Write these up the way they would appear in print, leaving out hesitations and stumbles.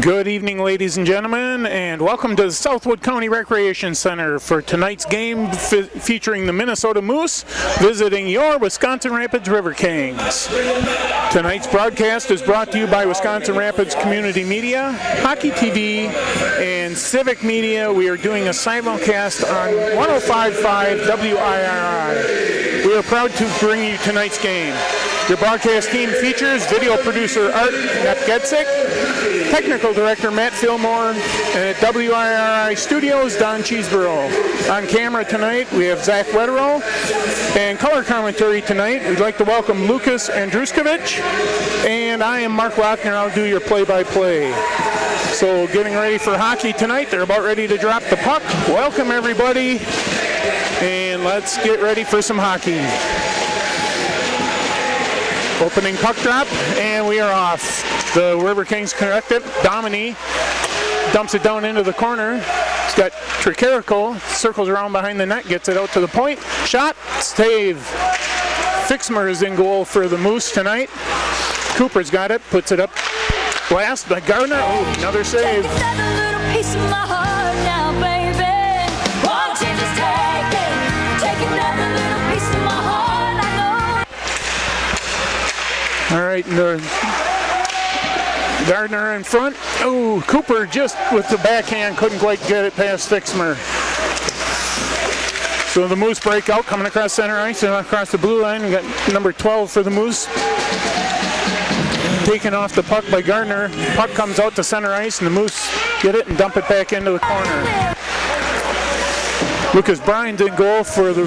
Good evening, ladies and gentlemen, and welcome to the Southwood County Recreation Center for tonight's game featuring the Minnesota Moose visiting your Wisconsin Rapids Riverkings. Tonight's broadcast is brought to you by Wisconsin Rapids Community Media, Hockey TV, and Civic Media. We are doing a simulcast on 105.5 WIRI. We are proud to bring you tonight's game. Your broadcast team features video producer Art Nepgetzik, technical director Matt Fillmore, and at WIRI Studios, Don Cheeseborough. On camera tonight, we have Zach Wetterow, and color commentary tonight, we'd like to welcome Lucas Andruskevich, and I am Mark Lochner. I'll do your play-by-play. So getting ready for hockey tonight, they're about ready to drop the puck. Welcome everybody, and let's get ready for some hockey. Opening puck drop, and we are off. The Riverkings correct it. Domini dumps it down into the corner. He's got Tricarico, circles around behind the net, gets it out to the point. Shot, save. Fixmer is in goal for the Moose tonight. Cooper's got it, puts it up. Blast by Gardner. Oh, another save. All right, Gardner in front. Oh, Cooper just with the backhand couldn't quite get it past Fixmer. So the Moose break out, coming across center ice and across the blue line. We got number 12 for the Moose. Taken off the puck by Gardner. Puck comes out to center ice and the Moose get it and dump it back into the corner. Lucas Bryan's in goal for the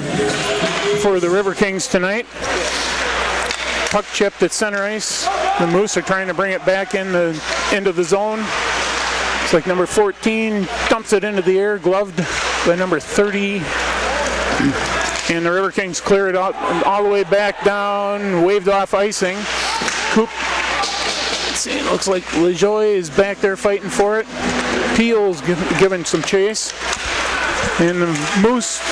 Riverkings tonight. Puck chipped at center ice. The Moose are trying to bring it back into the zone. It's like number 14 dumps it into the air, gloved by number 30. And the Riverkings clear it out all the way back down, waved off icing. It looks like LeJoy is back there fighting for it. Peel's giving some chase. And the Moose...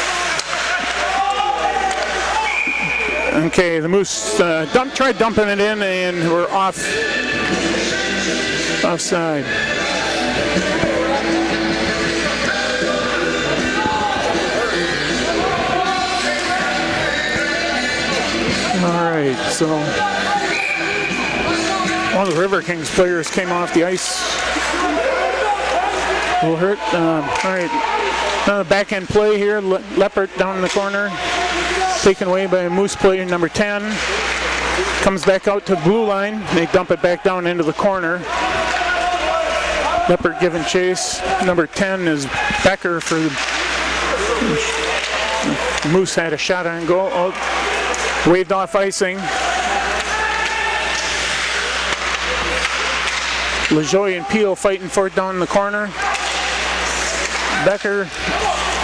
Okay, the Moose tried dumping it in and we're offside. All right, so one of the Riverkings players came off the ice. A little hurt. All right, another backhand play here. Leppert down in the corner. Taken away by a Moose player, number 10. Comes back out to the blue line. They dump it back down into the corner. Leppert giving chase. Number 10 is Becker for the Moose. Had a shot on goal. Oh, waved off icing. LeJoy and Peel fighting for it down in the corner. Becker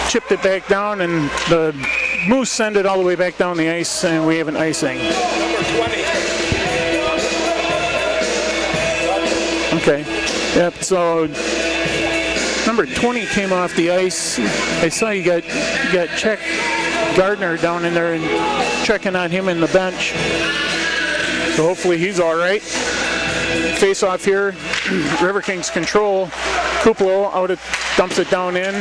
chipped it back down and the Moose send it all the way back down the ice, and we have an icing. Okay. Yep, so number 20 came off the ice. I saw you got check Gardner down in there and checking on him in the bench. So hopefully he's all right. Face off here. Riverkings control. Kuplo out, dumps it down in.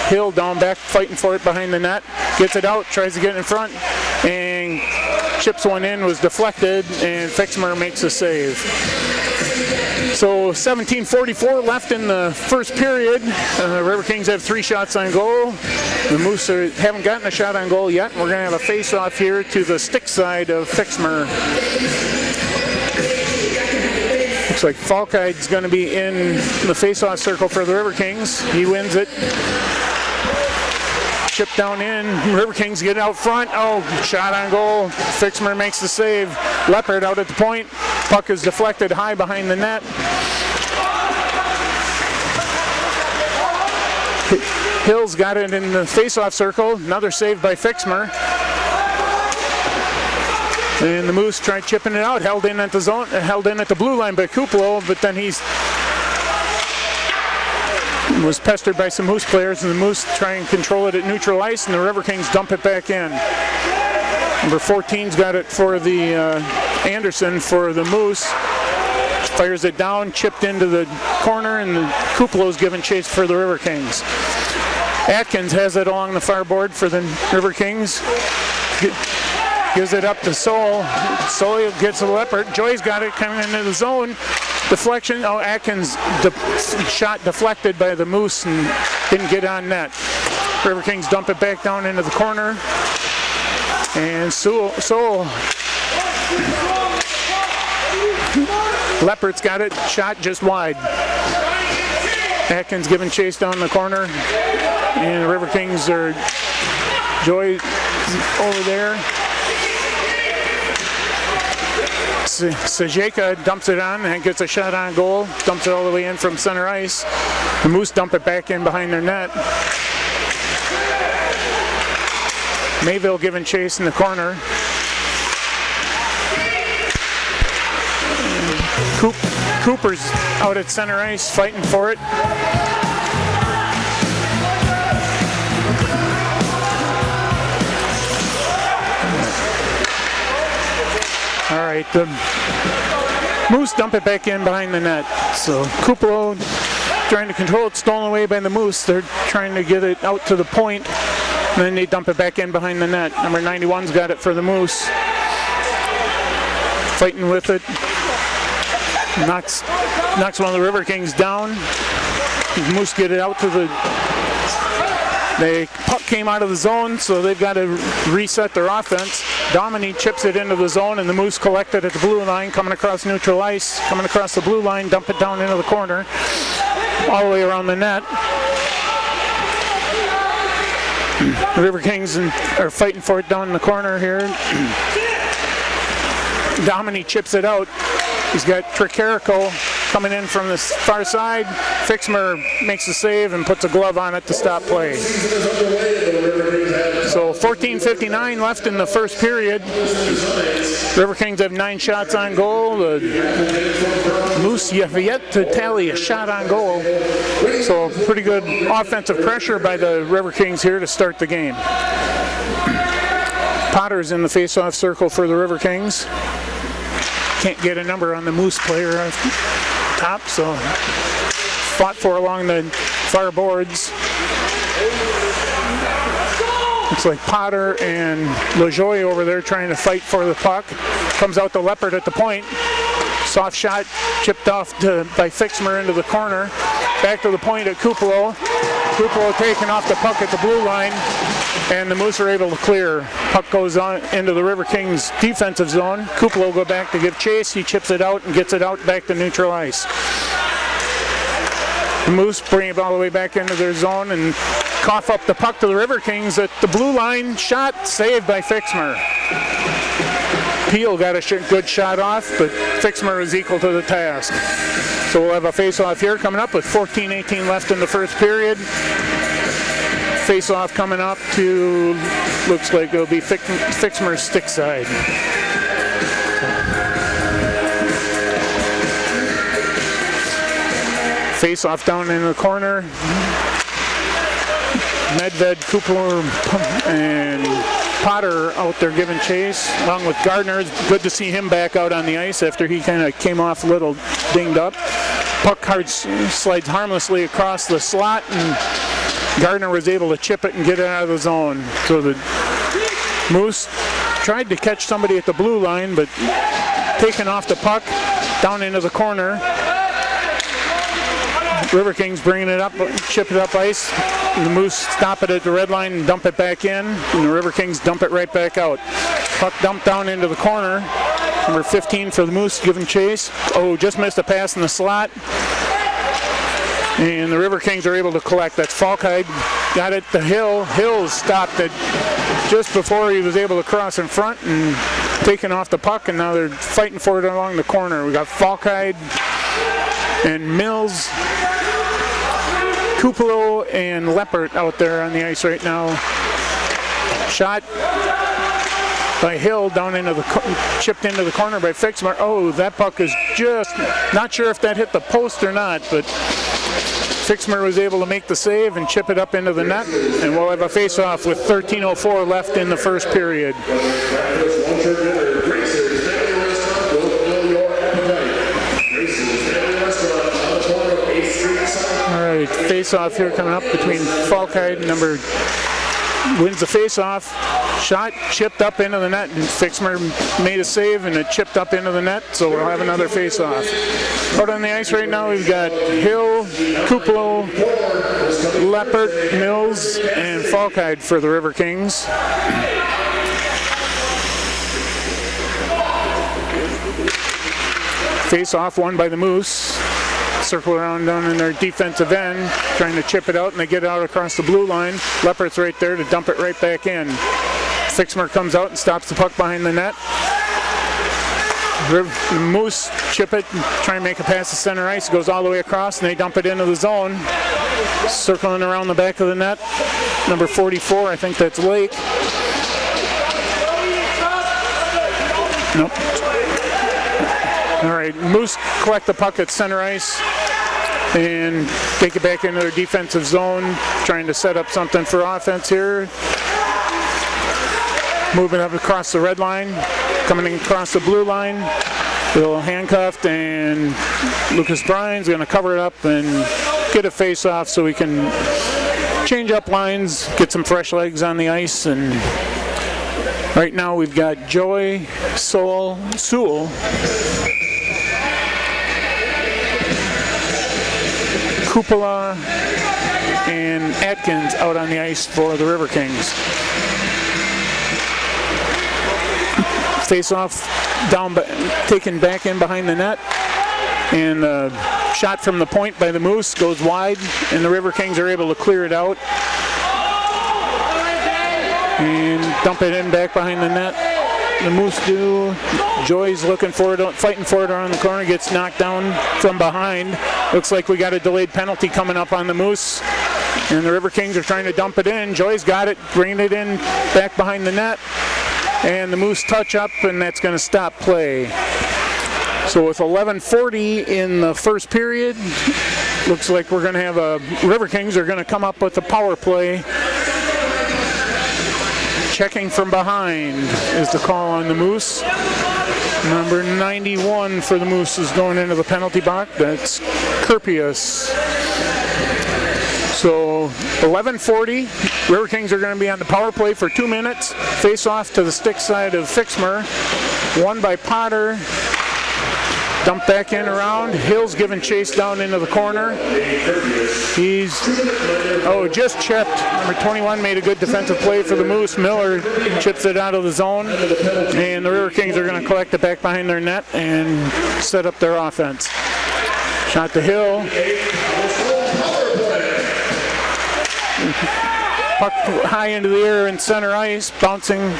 Hill down back, fighting for it behind the net. Gets it out, tries to get in front, and chips one in, was deflected, and Fixmer makes a save. So 17:44 left in the first period. Riverkings have 3 shots on goal. The Moose haven't gotten a shot on goal yet. We're going to have a face-off here to the stick side of Fixmer. Looks like Falkheid's going to be in the face-off circle for the Riverkings. He wins it. Chip down in. Riverkings get out front. Oh, shot on goal. Fixmer makes the save. Leppert out at the point. Puck is deflected high behind the net. Hill's got it in the face-off circle. Another save by Fixmer. And the Moose tried chipping it out. Held in at the zone. Held in at the blue line by Kuplo, but then he's was pestered by some Moose players, and the Moose try and control it at neutral ice, and the Riverkings dump it back in. Number 14's got it for the Anderson for the Moose. fires it down, chipped into the corner, and the Kuplo's giving chase for the Riverkings. Atkins has it along the far board for the Riverkings. Gives it up to Sol. Sol gets a Leopard. Joy's got it coming into the zone. Deflection. Oh, Atkins shot deflected by the Moose and didn't get on net. Riverkings dump it back down into the corner. And Sol. Leopard's got it. Shot just wide. Atkins giving chase down the corner. And the Riverkings are Joy over there. Sajeka dumps it on and gets a shot on goal. Dumps it all the way in from center ice. The Moose dump it back in behind their net. Mayville giving chase in the corner. Cooper's out at center ice fighting for it. All right, the Moose dump it back in behind the net. So Kuplo trying to control it, stolen away by the Moose. They're trying to get it out to the point, and then they dump it back in behind the net. Number 91's got it for the Moose. Fighting with it. Knocks one of the Riverkings down. The Moose get it out to the... The puck came out of the zone, so they've got to reset their offense. Dominique chips it into the zone, and the Moose collect it at the blue line, coming across neutral ice, coming across the blue line, dump it down into the corner, all the way around the net. The Riverkings are fighting for it down in the corner here. Dominique chips it out. He's got Tricarico coming in from the far side. Fixmer makes the save and puts a glove on it to stop play. So 14:59 left in the first period. Riverkings have 9 shots on goal. The Moose have yet to tally a shot on goal. So pretty good offensive pressure by the Riverkings here to start the game. Potter's in the face-off circle for the Riverkings. Can't get a number on the Moose player up top, so fought for along the far boards. Looks like Potter and LaJoie over there trying to fight for the puck. Comes out the Leopard at the point. Soft shot chipped off by Fixmer into the corner. Back to the point at Kuplo. Kuplo taking off the puck at the blue line, and the Moose are able to clear. Puck goes on into the Riverkings defensive zone. Kuplo go back to give chase. He chips it out and gets it out back to neutral ice. The Moose bring it all the way back into their zone and cough up the puck to the Riverkings at the blue line. Shot saved by Fixmer. Peel got a good shot off, but Fixmer is equal to the task. So we'll have a face-off here coming up with 14:18 left in the first period. Face-off coming up to, looks like it'll be Fixmer's stick side. Face-off down in the corner. Medved, Kupler, and Potter out there giving chase, along with Gardner. It's good to see him back out on the ice after he kind of came off a little dinged up. Puck slides harmlessly across the slot, and Gardner was able to chip it and get it out of the zone. So the Moose tried to catch somebody at the blue line, but taking off the puck down into the corner. Riverkings bringing it up, chip it up ice. The Moose stop it at the red line and dump it back in, and the Riverkings dump it right back out. Puck dumped down into the corner. Number 15 for the Moose giving chase. Oh, just missed a pass in the slot. And the Riverkings are able to collect. That's Falkheid. Got it to Hill. Hill stopped it just before he was able to cross in front and taking off the puck, and now they're fighting for it along the corner. We got Falkheid and Mills, Kuplo and Leppert out there on the ice right now. Shot by Hill down into the, chipped into the corner by Fixmer. Oh, that puck is just, not sure if that hit the post or not, but Fixmer was able to make the save and chip it up into the net, and we'll have a face-off with 13:04 left in the first period. face-off here coming up between Falkite and wins the face-off. Shot chipped up into the net, and Fixmer made a save, and it chipped up into the net, so we'll have another face-off. Out on the ice right now, we've got Hill, Kuplo, Leppert, Mills, and Falkite for the Riverkings. Face-off won by the Moose. Circle around down in their defensive end, trying to chip it out, and they get it out across the blue line. Leppert's right there to dump it right back in. Fixmer comes out and stops the puck behind the net. The Moose chip it, try and make a pass to center ice. It goes all the way across, and they dump it into the zone. Circling around the back of the net, number 44, I think that's Lake. Nope. All right, Moose collect the puck at center ice and take it back into their defensive zone, trying to set up something for offense here. Moving up across the red line, coming across the blue line. A little handcuffed, and Lucas Bryan's going to cover it up and get a face-off so we can change up lines, get some fresh legs on the ice. And right now we've got Joy, Sewell, Cupola, and Atkins out on the ice for the Riverkings. Face-off taken back in behind the net, and a shot from the point by the Moose goes wide, and the Riverkings are able to clear it out and dump it in back behind the net. The Moose do. Joy's looking for it, fighting for it around the corner, gets knocked down from behind. Looks like we got a delayed penalty coming up on the Moose, and the Riverkings are trying to dump it in. Joy's got it, bringing it in back behind the net, and the Moose touch up, and that's going to stop play. So with 11:40 in the first period, looks like we're going to have Riverkings are going to come up with a power play. Checking from behind is the call on the Moose. Number 91 for the Moose is going into the penalty box. That's Kerpius. So 11:40. Riverkings are going to be on the power play for 2 minutes. Face off to the stick side of Fixmer. Won by Potter. Dumped back in around. Hill's giving chase down into the corner. He's, just chipped. Number 21 made a good defensive play for the Moose. Miller chips it out of the zone. And the Riverkings are going to collect it back behind their net and set up their offense. Shot to Hill. Puck high into the air in center ice. Bouncing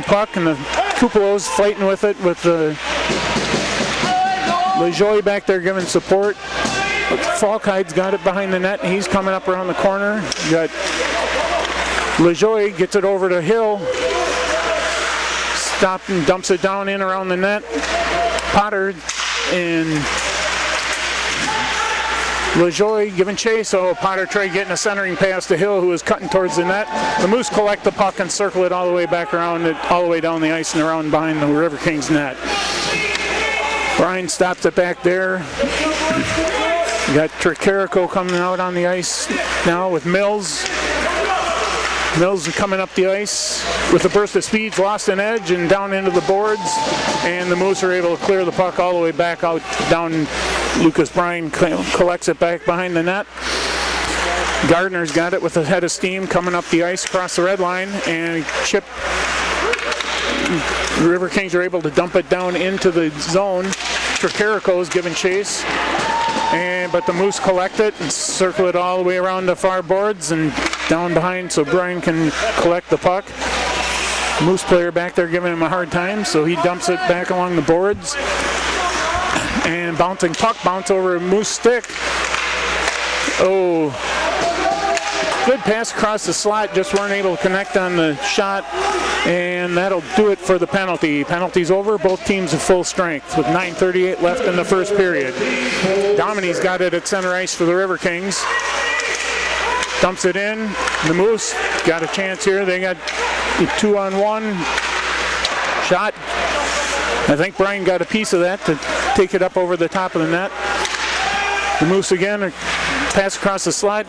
puck, and the Cupolos fighting with it with the LeJoy back there giving support. Falkite's got it behind the net, and he's coming up around the corner. You got LeJoy gets it over to Hill. Stopped and dumps it down in around the net. Potter and LeJoy giving chase. Potter tried getting a centering pass to Hill, who was cutting towards the net. The Moose collect the puck and circle it all the way back around, all the way down the ice and around behind the Riverkings net. Bryan stops it back there. You got Tricarico coming out on the ice now with Mills. Mills is coming up the ice with a burst of speed, lost an edge and down into the boards, and the Moose are able to clear the puck all the way back out down. Lucas Bryan collects it back behind the net. Gardner's got it with a head of steam coming up the ice across the red line, and chip. The Riverkings are able to dump it down into the zone. Tricarico is giving chase, but the Moose collect it and circle it all the way around the far boards and down behind so Bryan can collect the puck. Moose player back there giving him a hard time, so he dumps it back along the boards. And bouncing puck, bounce over a Moose stick. Good pass across the slot, just weren't able to connect on the shot, and that'll do it for the penalty. Penalty's over, both teams at full strength with 9:38 left in the first period. Dominy's got it at center ice for the Riverkings. Dumps it in. The Moose got a chance here. They got 2-on-1 shot. I think Bryan got a piece of that to take it up over the top of the net. The Moose again are Pass across the slot,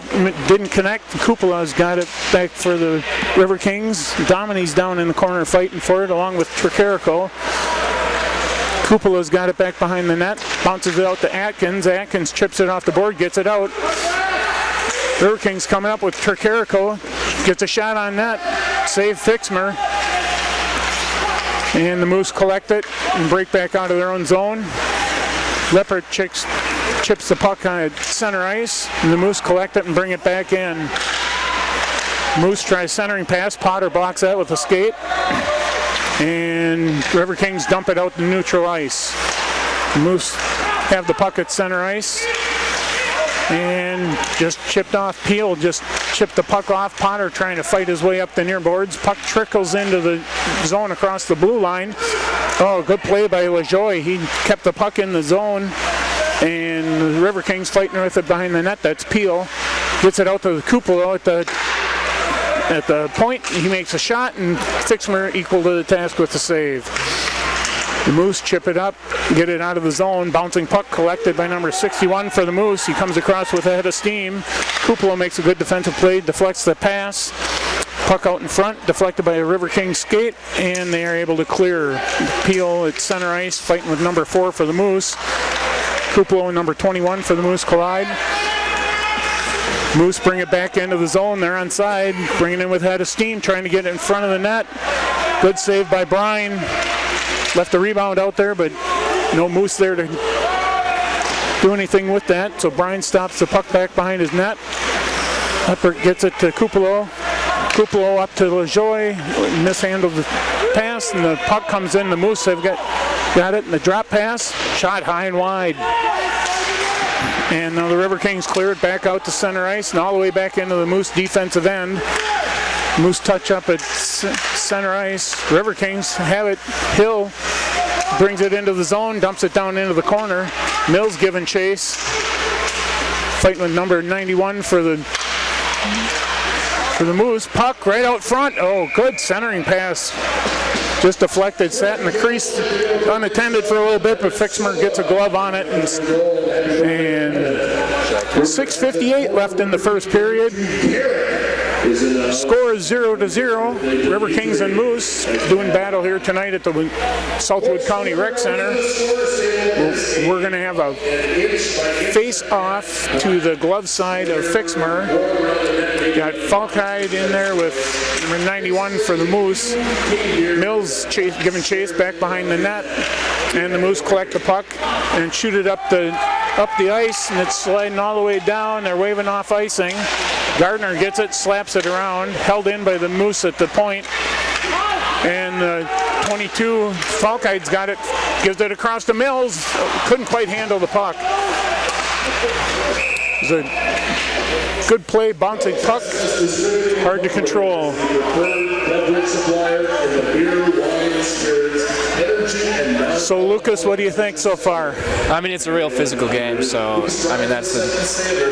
didn't connect. Kupala's got it back for the Riverkings. Domini's down in the corner fighting for it along with Tricarico. Kupala's got it back behind the net, bounces it out to Atkins. Atkins chips it off the board, gets it out. Riverkings coming up with Tricarico, gets a shot on net, save Fixmer. And the Moose collect it and break back out of their own zone. Leopard chips the puck on center ice, and the Moose collect it and bring it back in. Moose tries centering pass, Potter blocks that with a skate. And Riverkings dump it out to neutral ice. The Moose have the puck at center ice. And just chipped off. Peel just chipped the puck off. Potter trying to fight his way up the near boards. Puck trickles into the zone across the blue line. Oh, good play by LaJoie. He kept the puck in the zone. And the Riverkings fighting with it behind the net. That's Peel. Gets it out to the Kupalo at the point. He makes a shot, and Fixmer equal to the task with the save. The Moose chip it up, get it out of the zone. Bouncing puck collected by number 61 for the Moose. He comes across with a head of steam. Kupalo makes a good defensive play, deflects the pass. Puck out in front, deflected by a Riverkings skate, and they are able to clear. Peel at center ice, fighting with number 4 for the Moose. Kupalo and number 21 for the Moose collide. Moose bring it back into the zone. They're onside, bringing in with head of steam, trying to get it in front of the net. Good save by Bryan. Left the rebound out there, but no Moose there to do anything with that. So Bryan stops the puck back behind his net. Leppert gets it to Kupalo. Kupalo up to LaJoie. Mishandled the pass, and the puck comes in. The Moose have got it in the drop pass. Shot high and wide. And now the Riverkings clear it back out to center ice and all the way back into the Moose defensive end. Moose touch up at center ice. Riverkings have it. Hill brings it into the zone, dumps it down into the corner. Mills giving chase. Fighting with number 91 for the Moose. Puck right out front. Oh, good centering pass. Just deflected, sat in the crease unattended for a little bit, but Fixmer gets a glove on it, and 6:58 left in the first period. Score is 0-0. Riverkings and Moose doing battle here tonight at the Southwood County Rec Center. We're going to have a face-off to the glove side of Fixmer. Got Falkheid in there with number 91 for the Moose. Mills giving chase back behind the net, and the Moose collect the puck and shoot it up the ice, and it's sliding all the way down. They're waving off icing. Gardner gets it, slaps it around, held in by the Moose at the point. And the 22, Falkheid's got it, gives it across to Mills. Couldn't quite handle the puck. It was a good play, bouncing puck, hard to control. So Lucas, what do you think so far? I mean, it's a real physical game, so I mean that's the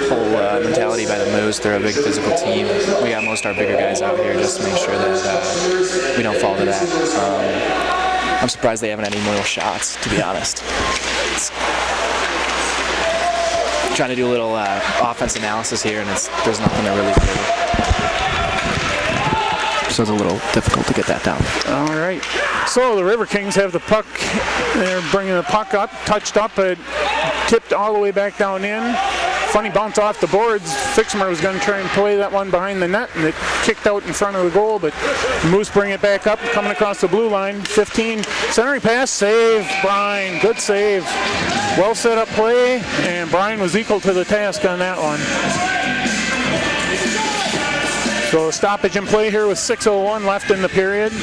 whole mentality by the Moose. They're a big physical team. We got most of our bigger guys out here just to make sure that we don't fall to that. I'm surprised they haven't had any more shots, to be honest. Trying to do a little offense analysis here, and there's nothing to really do. So it's a little difficult to get that down. All right. So the Riverkings have the puck. They're bringing the puck up, touched up, tipped all the way back down in. Funny bounce off the boards. Fixmer was going to try and play that one behind the net, and it kicked out in front of the goal, but Moose bring it back up, coming across the blue line. 15, centering pass, save, Bryan. Good save. Well set up play, and Bryan was equal to the task on that one. So stoppage in play here with 6:01 left in the period.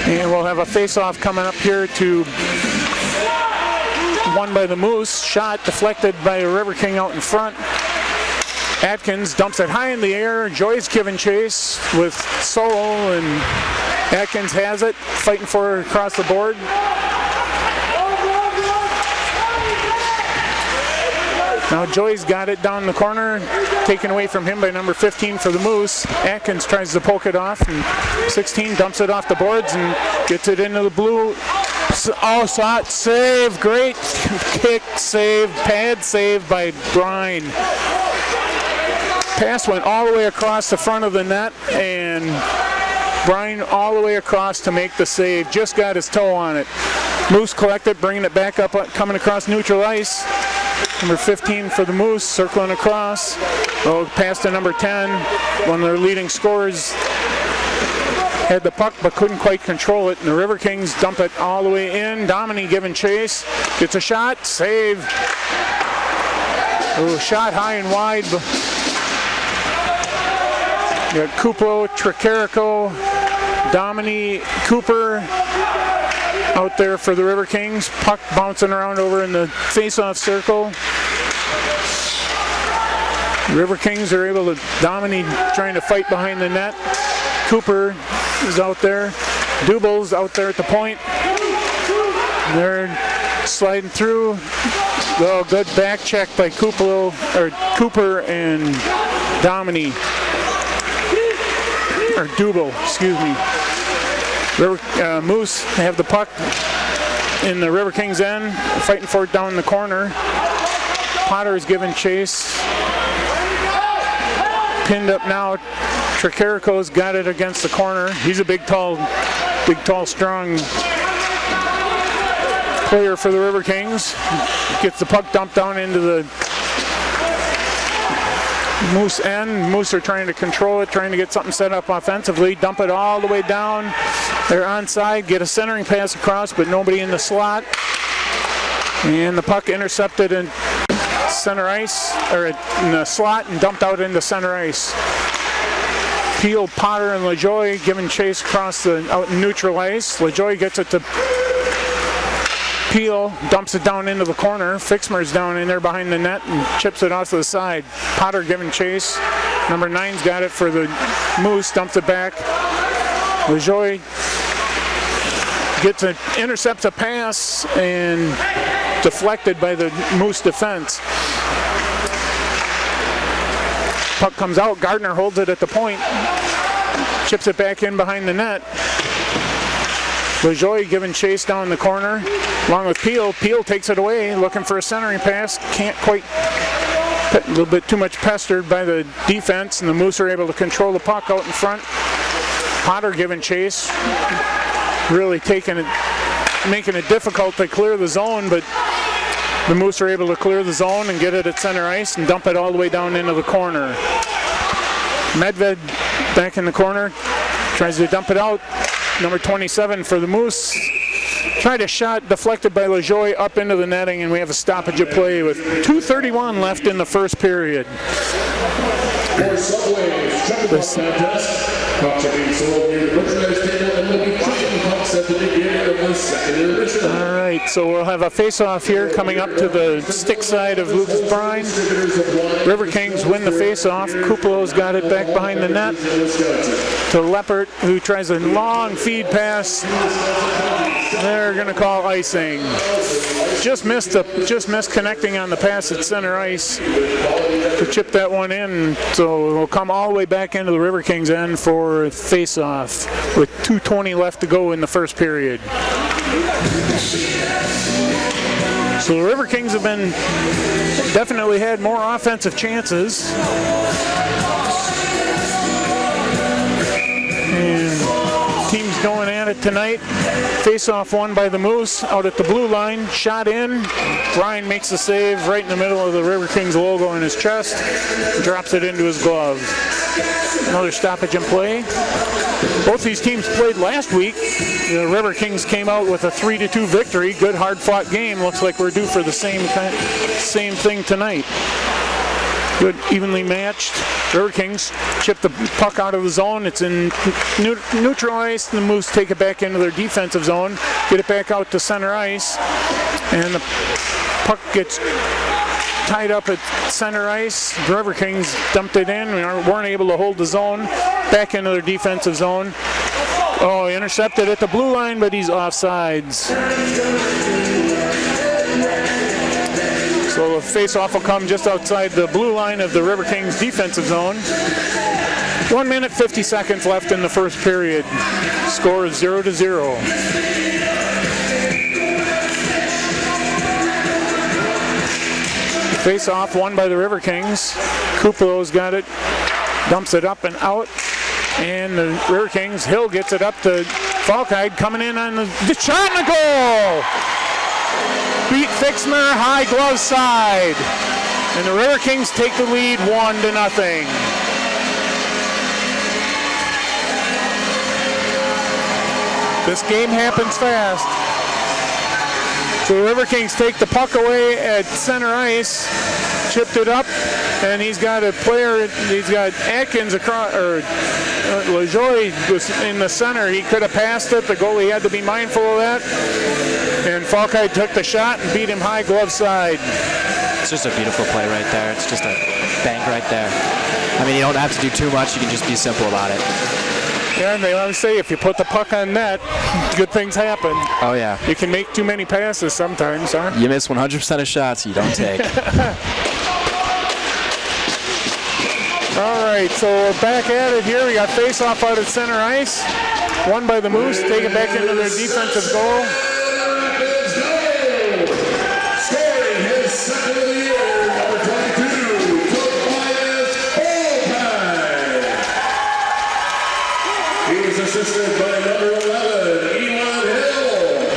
And we'll have a face-off coming up here to won by the Moose. Shot deflected by a Riverking out in front. Atkins dumps it high in the air. Joy's giving chase with Solo, and Atkins has it, fighting for it across the board. Now Joy's got it down the corner, taken away from him by number 15 for the Moose. Atkins tries to poke it off, and 16 dumps it off the boards and gets it into the blue shot save, great kick save, pad save by Brine. Pass went all the way across the front of the net, and Brine all the way across to make the save. Just got his toe on it. Moose collected, bringing it back up, coming across neutral ice. Number 15 for the Moose, circling across. Oh, pass to number 10. One of their leading scorers had the puck but couldn't quite control it, and the Riverkings dump it all the way in. Domini giving chase. Gets a shot, save. Oh, shot high and wide. You got Kuplo, Tricarico, Domini, Cooper out there for the Riverkings. Puck bouncing around over in the face-off circle. Riverkings are able to, Domini trying to fight behind the net. Cooper is out there. Dubel's out there at the point. They're sliding through. Oh, good back check by Cooper and Domini. Or Dubel, excuse me. Moose have the puck in the Riverkings end, fighting for it down in the corner. Potter is giving chase. Pinned up now. Tricarico's got it against the corner. He's a big, tall, strong player for the Riverkings. Gets the puck dumped down into the Moose end. Moose are trying to control it, trying to get something set up offensively. Dump it all the way down. They're onside, get a centering pass across, but nobody in the slot. And the puck intercepted in center ice, or in the slot, and dumped out into center ice. Peel, Potter, and LaJoy giving chase across out in neutral ice. LaJoy gets it to Peel, dumps it down into the corner. Fixmer's down in there behind the net and chips it off to the side. Potter giving chase. Number 9's got it for the Moose, dumps it back. LaJoy intercepts a pass and deflected by the Moose defense. Puck comes out, Gardner holds it at the point, chips it back in behind the net. LaJoy giving chase down the corner, along with Peel. Peel takes it away, looking for a centering pass, can't quite, a little bit too much pestered by the defense, and the Moose are able to control the puck out in front. Potter giving chase, really making it difficult to clear the zone, but the Moose are able to clear the zone and get it at center ice and dump it all the way down into the corner. Medved back in the corner, tries to dump it out. Number 27 for the Moose. Tried a shot deflected by LaJoy up into the netting, and we have a stoppage of play with 2:31 left in the first period. All right, so we'll have a face-off here coming up to the stick side of Lucas Brine. Riverkings win the face-off. Kuplo's got it back behind the net to Leppert, who tries a long feed pass. They're going to call icing. Just missed connecting on the pass at center ice to chip that one in. So we'll come all the way back into the Riverkings end for face-off with 2:20 left to go in the first period. So the Riverkings have definitely had more offensive chances. And teams going at it tonight. Face-off won by the Moose out at the blue line. Shot in. Brian makes the save right in the middle of the Riverkings logo in his chest. Drops it into his glove. Another stoppage in play. Both these teams played last week. The Riverkings came out with a 3-2 victory. Good, hard-fought game. Looks like we're due for the same thing tonight. Good, evenly matched. Riverkings chip the puck out of the zone. It's in neutral ice. The Moose take it back into their defensive zone. Get it back out to center ice. And the puck gets tied up at center ice. The Riverkings dumped it in. We weren't able to hold the zone. Back into their defensive zone. Oh, intercepted at the blue line, but he's offsides. So the face-off will come just outside the blue line of the Riverkings defensive zone. 1 minute, 50 seconds left in the first period. Score is 0-0. Face off won by the Riverkings. Cupo's got it, dumps it up and out. And the Riverkings, Hill gets it up to Falkide, coming in on the shot and the goal! Beat Fixmer, high glove side. And the Riverkings take the lead 1-0. This game happens fast. So the Riverkings take the puck away at center ice, chipped it up, and he's got a player, he's got Atkins across, or LaJoie was in the center. He could have passed it. The goalie had to be mindful of that. And Falkide took the shot and beat him high glove side. It's just a beautiful play right there. It's just a bank right there. I mean, you don't have to do too much. You can just be simple about it. Yeah, and they always say if you put the puck on net, good things happen. Oh, yeah. You can make too many passes sometimes, huh? You miss 100% of shots you don't take. All right, so we're back at it here. We got face-off out at center ice. Won by the Moose. Take it back into their defensive goal. Scoring his second of the year, number 22, Tobias Falkide. He was assisted by number 11, Elon Hill.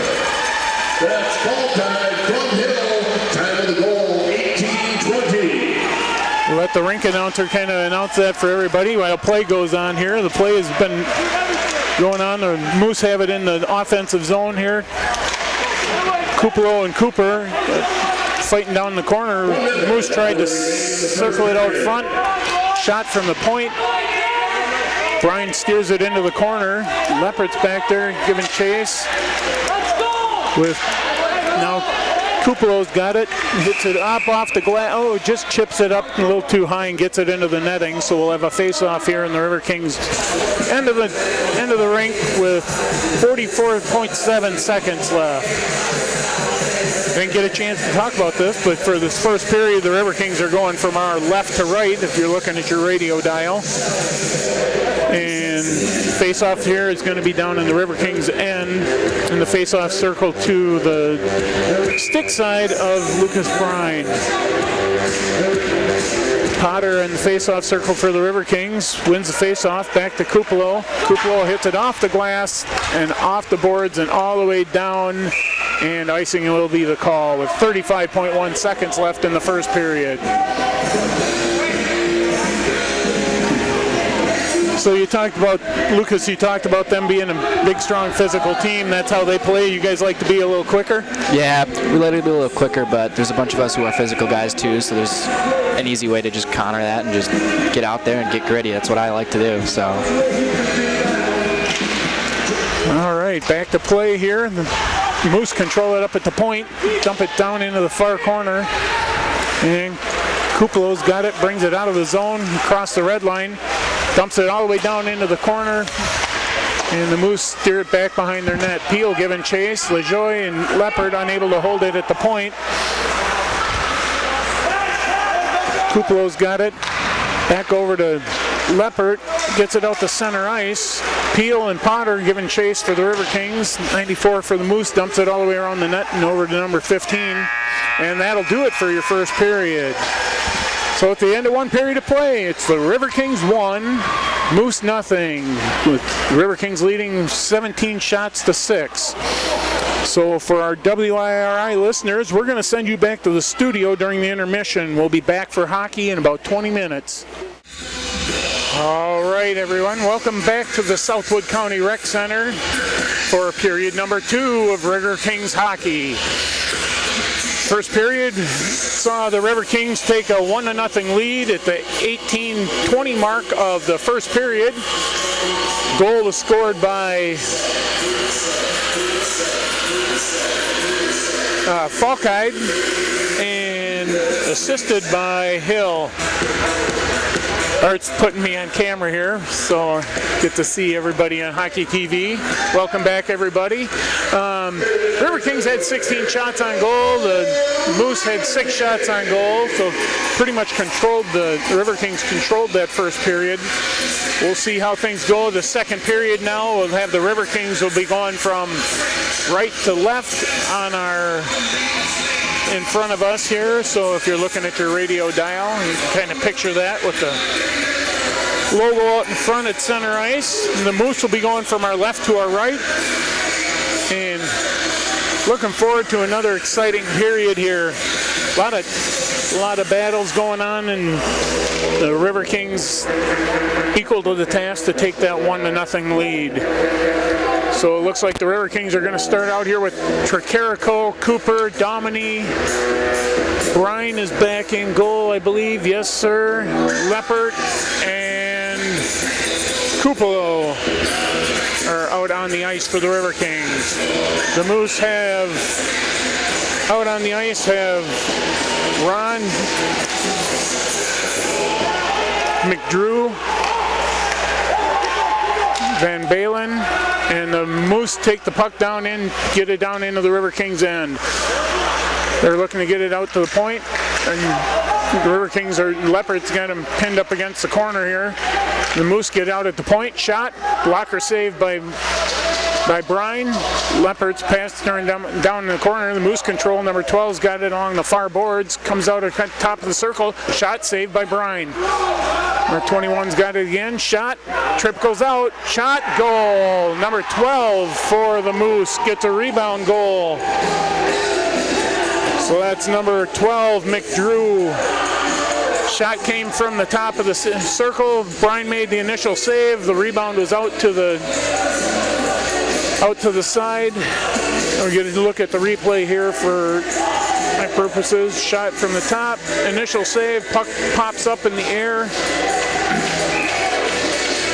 That's Falkide from Hill. Time of the goal, 18:20. Let the rink announcer kind of announce that for everybody while play goes on here. The play has been going on. The Moose have it in the offensive zone here. Kupalo and Cooper fighting down the corner. The Moose tried to circle it out front. Shot from the point. Brian steers it into the corner. Leopart's back there giving chase. With now Kupalo's got it. Hits it up off the glass. Oh, just chips it up a little too high and gets it into the netting. So we'll have a face-off here in the Riverkings end of the rink with 44.7 seconds left. Didn't get a chance to talk about this, but for this first period, the Riverkings are going from our left to right, if you're looking at your radio dial. And face-off here is going to be down in the Riverkings end, in the face-off circle to the stick side of Lucas Brine. Potter in the face-off circle for the Riverkings, wins the face-off, back to Kupalo. Kupalo hits it off the glass and off the boards and all the way down, and icing will be the call with 35.1 seconds left in the first period. So you talked about, Lucas, you talked about them being a big, strong, physical team. That's how they play. You guys like to be a little quicker? Yeah, we like to be a little quicker, but there's a bunch of us who are physical guys too, so there's an easy way to just counter that and just get out there and get gritty. That's what I like to do, so. All right, back to play here. The Moose control it up at the point, dump it down into the far corner, and Kupalo's got it, brings it out of the zone, across the red line, dumps it all the way down into the corner, and the Moose steer it back behind their net. Peel giving chase, LaJoie and Leopard unable to hold it at the point. Kupalo's got it, back over to Leopard, gets it out to center ice. Peel and Potter giving chase for the Riverkings. 94 for the Moose, dumps it all the way around the net and over to number 15. And that'll do it for your first period. So at the end of one period of play, it's the Riverkings 1, Moose nothing, with the Riverkings leading 17 shots to 6. So for our WIRI listeners, we're going to send you back to the studio during the intermission. We'll be back for hockey in about 20 minutes. All right, everyone, welcome back to the Southwood County Rec Center for period number 2 of Riverkings hockey. First period saw the Riverkings take a 1-0 lead at the 18:20 mark of the first period. Goal was scored by Falkide and assisted by Hill. Art's putting me on camera here, so get to see everybody on Hockey TV. Welcome back, everybody. Riverkings had 16 shots on goal. The Moose had 6 shots on goal, so pretty much the Riverkings controlled that first period. We'll see how things go. The second period now, we'll have the Riverkings will be going from right to left on our in front of us here, so if you're looking at your radio dial, you can kind of picture that with the logo out in front at center ice. And the Moose will be going from our left to our right. And looking forward to another exciting period here. A lot of battles going on, and the Riverkings equal to the task to take that 1-0 lead. So it looks like the Riverkings are going to start out here with Tricarico, Cooper, Domini. Bryan is back in goal, I believe. Yes, sir. Leppert and Kupalo are out on the ice for the Riverkings. The Moose have out on the ice have Ron McDrew, Van Balen, and the Moose take the puck down in, get it down into the Riverkings end. They're looking to get it out to the point, and the Riverkings are, Leopard's got him pinned up against the corner here. The Moose get out at the point, shot, blocker saved by Bryan. Leopard's pass turned down in the corner. The Moose control, number 12's got it along the far boards, comes out at the top of the circle, shot saved by Bryan. Number 21's got it again, shot, trip goes out, shot, goal. Number 12 for the Moose gets a rebound goal. So that's number 12, McDrew. Shot came from the top of the circle. Bryan made the initial save. The rebound was out to the side. We're going to look at the replay here for my purposes. Shot from the top, initial save, puck pops up in the air,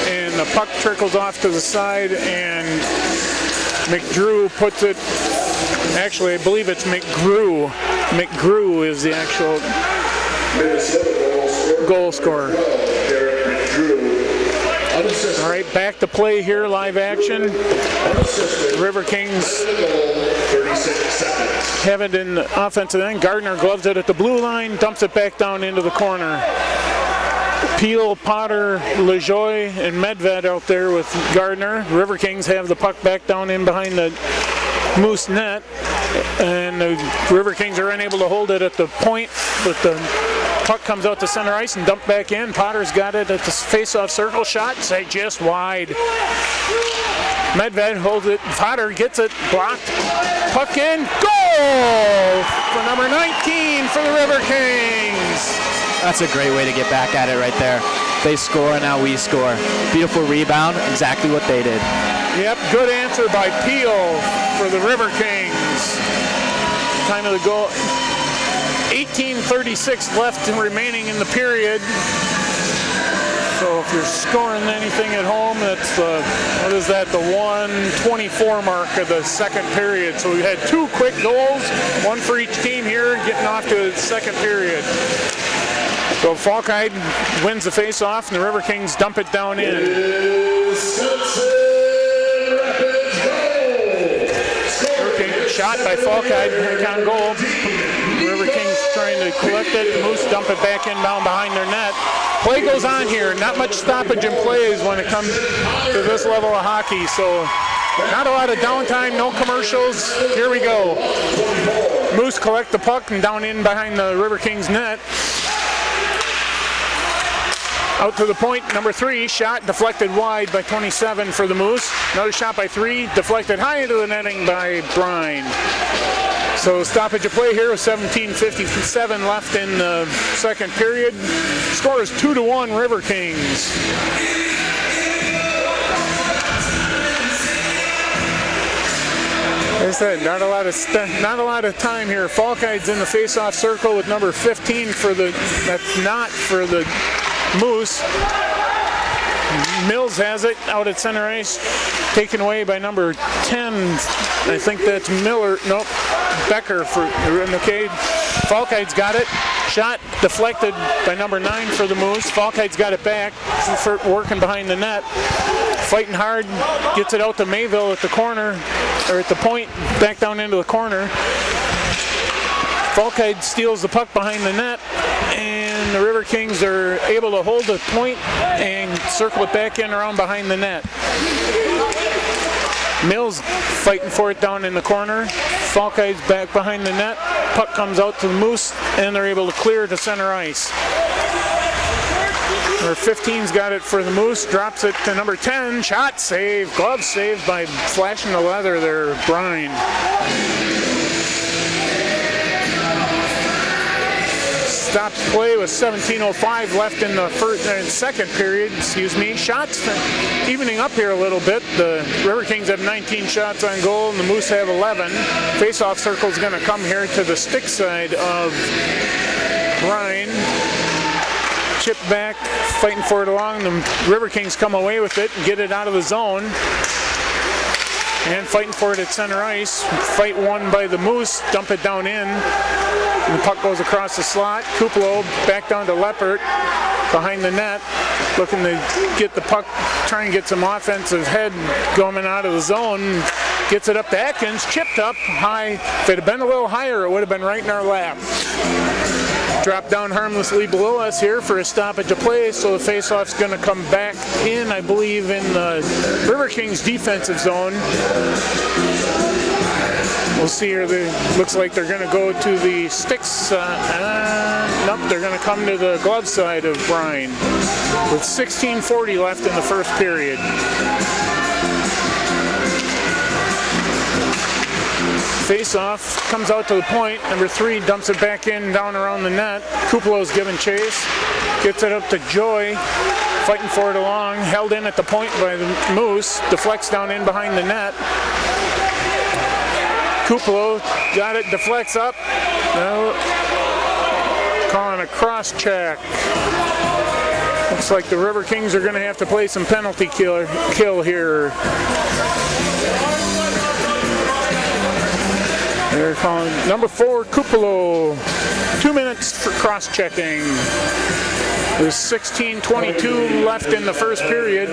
and the puck trickles off to the side, and McDrew puts it, actually I believe it's McGrew. McGrew is the actual goal scorer. All right, back to play here, live action. Riverkings have it in the offensive end. Gardner gloves it at the blue line, dumps it back down into the corner. Peel, Potter, LeJoy, and Medved out there with Gardner. Riverkings have the puck back down in behind the Moose net, and the Riverkings are unable to hold it at the point, but the puck comes out to center ice and dumped back in. Potter's got it at the face-off circle, shot, say just wide. Medved holds it, Potter gets it, blocked, puck in, goal for number 19 for the Riverkings. That's a great way to get back at it right there. They score, and now we score. Beautiful rebound, exactly what they did. Yep, good answer by Peel for the Riverkings. Time of the goal, 18:36 left and remaining in the period. So if you're scoring anything at home, that's the, what is that, the 1:24 mark of the second period. So we had two quick goals, one for each team here, getting off to the second period. So Falkheid wins the face-off, and the Riverkings dump it down in. Shot by Falkheid, back on goal. Riverkings trying to collect it. Moose dump it back inbound behind their net. Play goes on here. Not much stoppage in plays when it comes to this level of hockey. So not a lot of downtime, no commercials. Here we go. Moose collect the puck and down in behind the Riverkings net. Out to the point, number 3, shot deflected wide by 27 for the Moose. Another shot by 3, deflected high into the netting by Bryan. So stoppage of play here with 17:57 left in the second period. Score is 2-1 Riverkings. Like I said, not a lot of time here. Falkheid's in the face-off circle with number 15 for the, that's not for the Moose. Mills has it out at center ice, taken away by number 10. I think that's Miller. Nope, Becker for McCade. Falkheid's got it. Shot deflected by number 9 for the Moose. Falkheid's got it back, working behind the net. Fighting hard, gets it out to Mayville at the corner, or at the point, back down into the corner. Falkheid steals the puck behind the net, and the Riverkings are able to hold the point and circle it back in around behind the net. Mills fighting for it down in the corner. Falkey's back behind the net. Puck comes out to the Moose, and they're able to clear to center ice. Number 15's got it for the Moose, drops it to number 10. Shot save, glove saved by flashing the leather there, Brine. Stopped play with 17:05 left in the second period. Shots evening up here a little bit. The Riverkings have 19 shots on goal, and the Moose have 11. Face-off circle is going to come here to the stick side of Brine. Chip back, fighting for it along. The Riverkings come away with it and get it out of the zone. And fighting for it at center ice. Fight won by the Moose, dump it down in. And the puck goes across the slot. Kuplo back down to Leppert behind the net, looking to get the puck, try and get some offensive head going out of the zone. Gets it up to Atkins, chipped up high. If it had been a little higher, it would have been right in our lap. Drop down harmlessly below us here for a stoppage of play, so the face-off's going to come back in, I believe, in the Riverkings defensive zone. We'll see here. Looks like they're going to go to the sticks. Nope, they're going to come to the glove side of Brine with 16:40 left in the first period. Face-off comes out to the point. Number 3 dumps it back in, down around the net. Kuplo's giving chase. Gets it up to Joy. Fighting for it along. Held in at the point by the Moose. Deflects down in behind the net. Kuplo got it. Deflects up. No. Calling a cross check. Looks like the Riverkings are going to have to play some penalty kill here. They're calling number 4, Kuplo. 2 minutes for cross-checking. There's 16:22 left in the first period.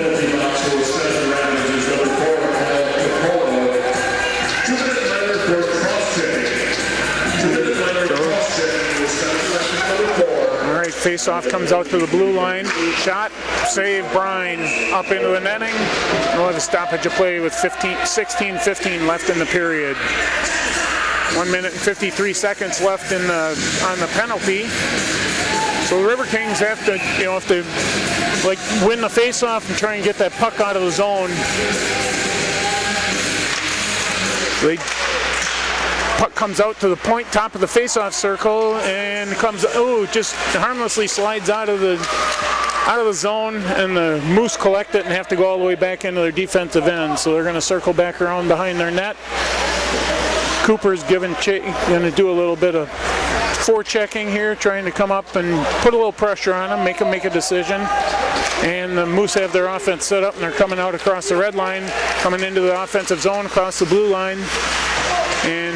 All right, face-off comes out to the blue line. Shot, save, Brine up into the netting. We'll have a stoppage of play with 16:15 left in the period. 1 minute and 53 seconds left on the penalty. So the Riverkings have to, if they win the face-off and try and get that puck out of the zone. Puck comes out to the point, top of the face-off circle, and just harmlessly slides out of the zone, and the Moose collect it and have to go all the way back into their defensive end. So they're going to circle back around behind their net. Cooper's going to do a little bit of forechecking here, trying to come up and put a little pressure on them, make them make a decision. And the Moose have their offense set up, and they're coming out across the red line, coming into the offensive zone across the blue line. And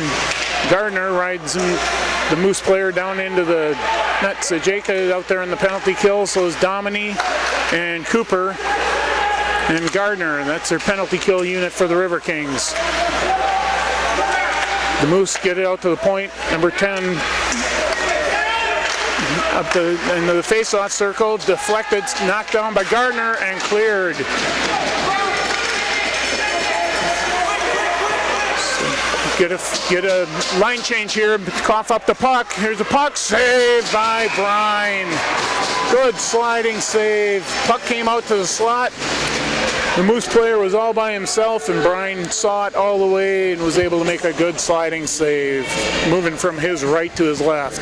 Gardner rides the Moose player down into the net. Sajeka out there in the penalty kill, so is Dominy and Cooper and Gardner. That's their penalty kill unit for the Riverkings. The Moose get it out to the point. Number 10 up into the face-off circle, deflected, knocked down by Gardner, and cleared. Get a line change here, cough up the puck. Here's the puck, saved by Brine. Good sliding save. Puck came out to the slot. The Moose player was all by himself, and Brine saw it all the way and was able to make a good sliding save, moving from his right to his left.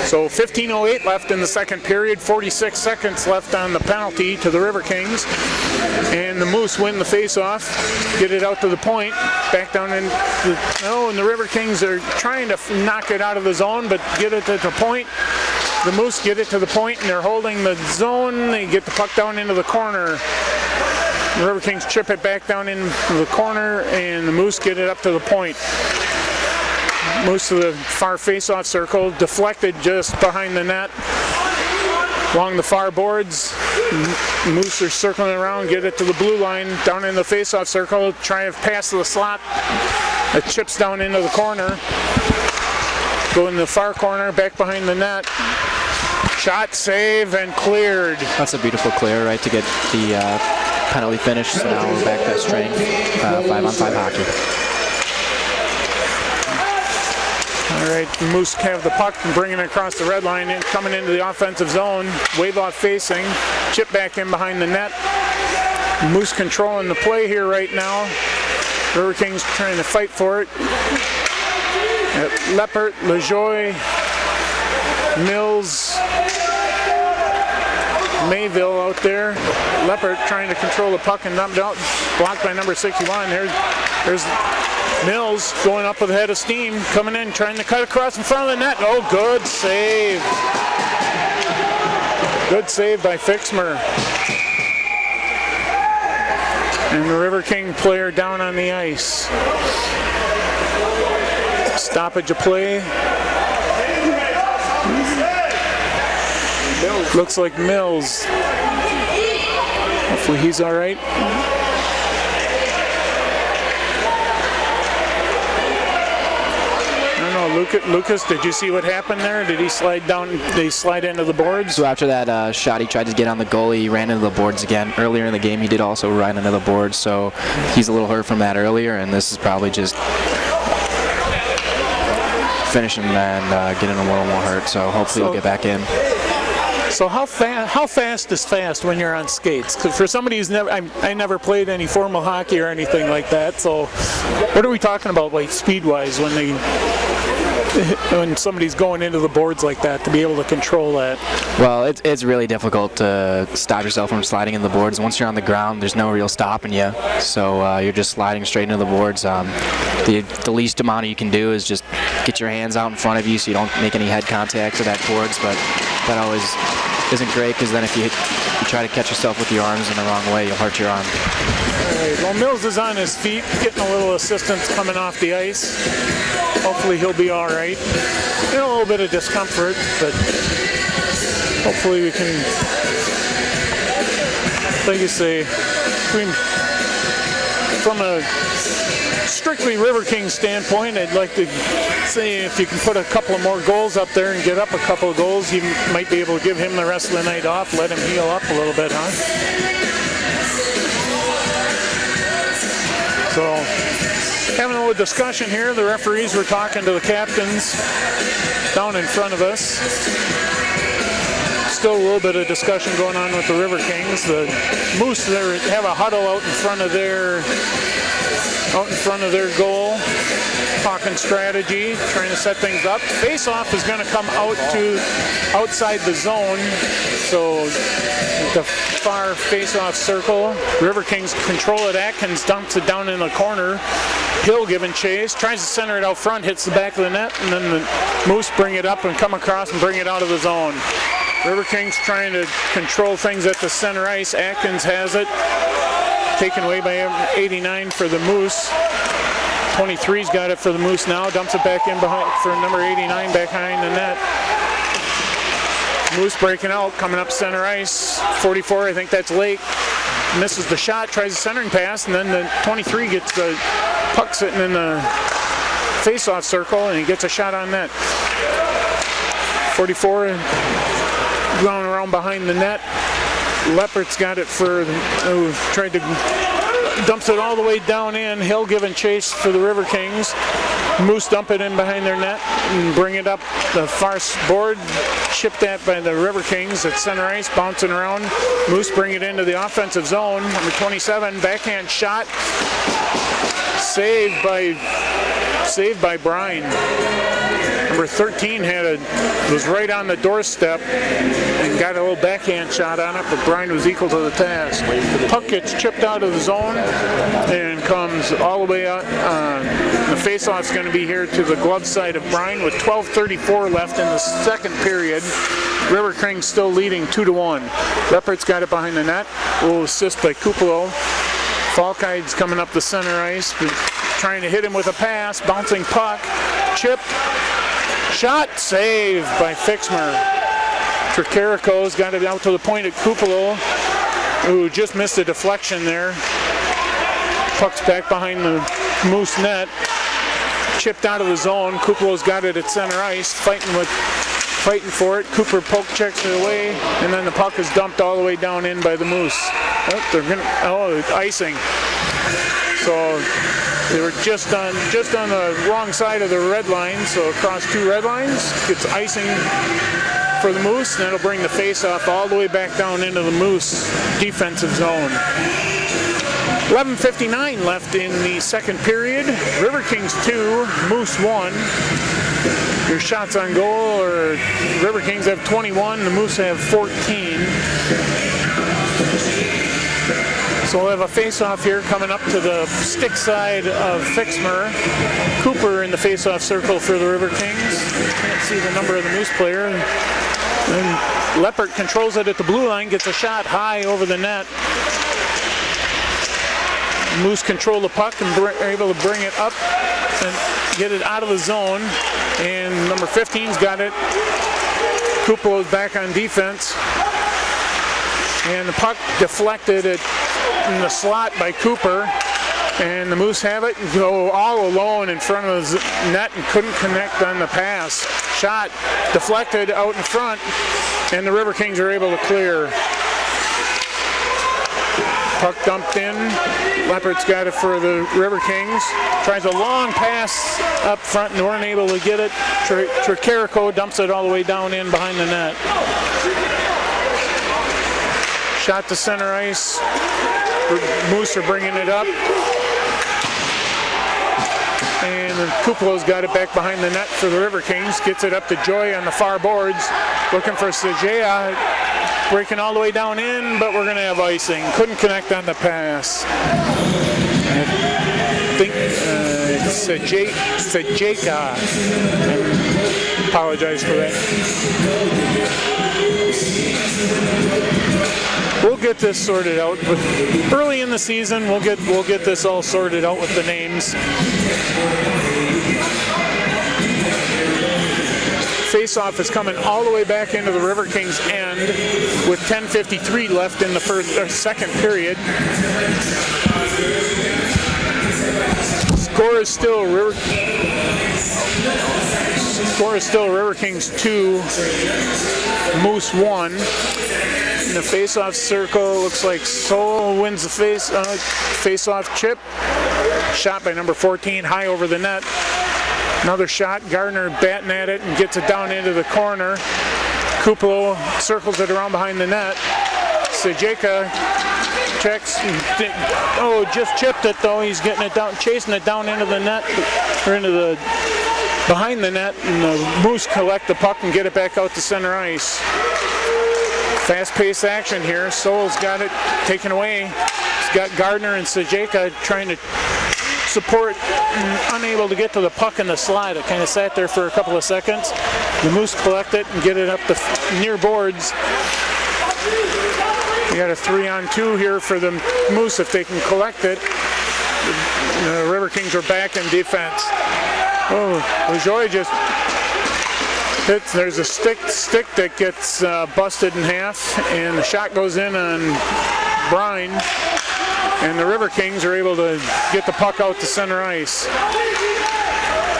So 15:08 left in the second period, 46 seconds left on the penalty to the Riverkings. And the Moose win the face-off, get it out to the point, back down in and the Riverkings are trying to knock it out of the zone, but get it to the point. The Moose get it to the point, and they're holding the zone. They get the puck down into the corner. The Riverkings chip it back down into the corner, and the Moose get it up to the point. Moose to the far face-off circle, deflected just behind the net. Along the far boards, Moose are circling around, get it to the blue line, down in the face-off circle, try to pass to the slot. It chips down into the corner. Go in the far corner, back behind the net. Shot, save, and cleared. That's a beautiful clear, right, to get the penalty finish, so now we're back to strength, 5-on-5 hockey. All right, the Moose have the puck and bringing it across the red line and coming into the offensive zone. Wave off facing, chip back in behind the net. Moose controlling the play here right now. Riverkings trying to fight for it. Leppert, LaJoie, Mills, Mayville out there. Leppert trying to control the puck and dump it out. Blocked by number 61. There's Mills going up with a head of steam, coming in, trying to cut across in front of the net. Oh, good save. Good save by Fixmer. And the River King player down on the ice. Stoppage of play. Looks like Mills. Hopefully he's all right. Lucas, did you see what happened there? Did he slide down? Did he slide into the boards? So after that shot, he tried to get on the goalie. He ran into the boards again. Earlier in the game, he did also run into the boards, so he's a little hurt from that earlier, and this is probably just finishing and getting a little more hurt, so hopefully he'll get back in. So how fast is fast when you're on skates? Because for somebody who's I never played any formal hockey or anything like that, so what are we talking about, like speed-wise, when somebody's going into the boards like that, to be able to control that? Well, it's really difficult to stop yourself from sliding into the boards. Once you're on the ground, there's no real stopping you, so you're just sliding straight into the boards. The least amount you can do is just get your hands out in front of you so you don't make any head contact to that boards, but that always isn't great, because then if you try to catch yourself with your arms in the wrong way, you'll hurt your arm. All right, well, Mills is on his feet, getting a little assistance coming off the ice. Hopefully he'll be all right. A little bit of discomfort, but hopefully we can, like you say, from a strictly River King standpoint, I'd like to say if you can put a couple of more goals up there and get up a couple of goals, you might be able to give him the rest of the night off, let him heal up a little bit, huh? So, having a little discussion here. The referees were talking to the captains down in front of us. Still a little bit of discussion going on with the River Kings. The Moose there have a huddle out in front of their goal, talking strategy, trying to set things up. Face-off is going to come out to outside the zone, so the far face-off circle. River Kings control it. Atkins dumps it down in the corner. Hill giving chase, tries to center it out front, hits the back of the net, and then the Moose bring it up and come across and bring it out of the zone. River Kings trying to control things at the center ice. Atkins has it. Taken away by 89 for the Moose. 23's got it for the Moose now. Dumps it back in behind for number 89 back behind the net. Moose breaking out, coming up center ice. 44, I think that's Lake. Misses the shot, tries a centering pass, and then the 23 gets the puck sitting in the face-off circle, and he gets a shot on net. 44 going around behind the net. Leppert's got it for, tried to, dumps it all the way down in. Hill giving chase for the River Kings. Moose dump it in behind their net and bring it up the far board. Chipped that by the River Kings at center ice, bouncing around. Moose bring it into the offensive zone. Number 27, backhand shot. Saved by Bryan. Number 13 was right on the doorstep and got a little backhand shot on it, but Bryan was equal to the task. Puck gets chipped out of the zone and comes all the way out. The faceoff is going to be here to the glove side of Bryan with 12:34 left in the second period. River Kings still leading 2-1. Leppert's got it behind the net. A little assist by Kupalo. Falkide's coming up the center ice, trying to hit him with a pass. Bouncing puck. Chipped. Shot saved by Fixmer. Tricarico's got it out to the point at Kupalo, who just missed a deflection there. Puck's back behind the Moose net. Chipped out of the zone. Kupalo's got it at center ice, fighting with fighting for it. Cooper poke checks it away, and then the puck is dumped all the way down in by the Moose. Icing. So they were just on the wrong side of the red line, so across 2 red lines, gets icing for the Moose, and that'll bring the face-off all the way back down into the Moose defensive zone. 11:59 left in the second period. Riverkings 2, Moose 1. Your shots on goal are Riverkings have 21, the Moose have 14. So we'll have a face-off here coming up to the stick side of Fixmer. Cooper in the face-off circle for the Riverkings. Can't see the number of the Moose player. And Leppert controls it at the blue line, gets a shot high over the net. Moose control the puck and are able to bring it up and get it out of the zone. And number 15's got it. Kuplo's back on defense. And the puck deflected in the slot by Cooper. And the Moose have it and go all alone in front of the net and couldn't connect on the pass. Shot deflected out in front, and the Riverkings are able to clear. Puck dumped in. Leppert's got it for the Riverkings. Tries a long pass up front and weren't able to get it. Tricarico dumps it all the way down in behind the net. Shot to center ice. Moose are bringing it up. And Kuplo's got it back behind the net for the Riverkings. Gets it up to Joy on the far boards. Looking for Sajea. Breaking all the way down in, but we're going to have icing. Couldn't connect on the pass. I think Sajeka. I apologize for that. We'll get this sorted out. But early in the season, we'll get this all sorted out with the names. Face-off is coming all the way back into the Riverkings end with 10:53 left in the second period. Score is still Riverkings 2, Moose 1. In the face-off circle, looks like Sol wins the face-off chip. Shot by number 14, high over the net. Another shot, Gardner batting at it and gets it down into the corner. Kuplo circles it around behind the net. Sajeka checks, just chipped it though. He's getting it down, chasing it down into the net, or behind the net, and the Moose collect the puck and get it back out to center ice. Fast-paced action here. Sol's got it taken away. He's got Gardner and Sajeka trying to support, unable to get to the puck in the slide. It kind of sat there for a couple of seconds. The Moose collect it and get it up the near boards. We got a 3-on-2 here for the Moose if they can collect it. The Riverkings are back in defense. LaJoy just hits. There's a stick that gets busted in half, and the shot goes in on Brine. And the Riverkings are able to get the puck out to center ice.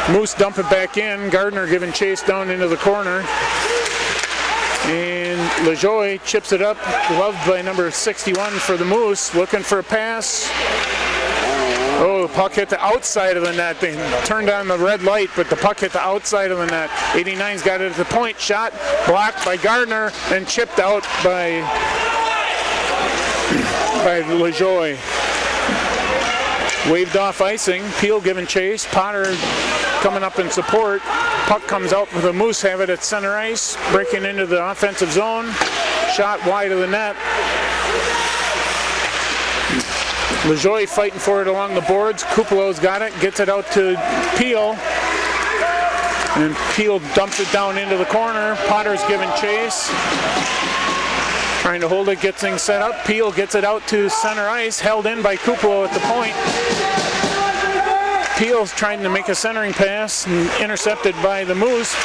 Moose dump it back in. Gardner giving chase down into the corner. And LaJoy chips it up, loved by number 61 for the Moose, looking for a pass. The puck hit the outside of the net. They turned on the red light, but the puck hit the outside of the net. 89's got it at the point. Shot blocked by Gardner and chipped out by LaJoy. Waved off icing. Peel giving chase. Potter coming up in support. Puck comes out with the Moose have it at center ice. Breaking into the offensive zone. Shot wide of the net. LaJoy fighting for it along the boards. Kuplo's got it. Gets it out to Peel. And Peel dumps it down into the corner. Potter's giving chase. Trying to hold it, get things set up. Peel gets it out to center ice, held in by Kuplo at the point. Peel's trying to make a centering pass and intercepted by the Moose.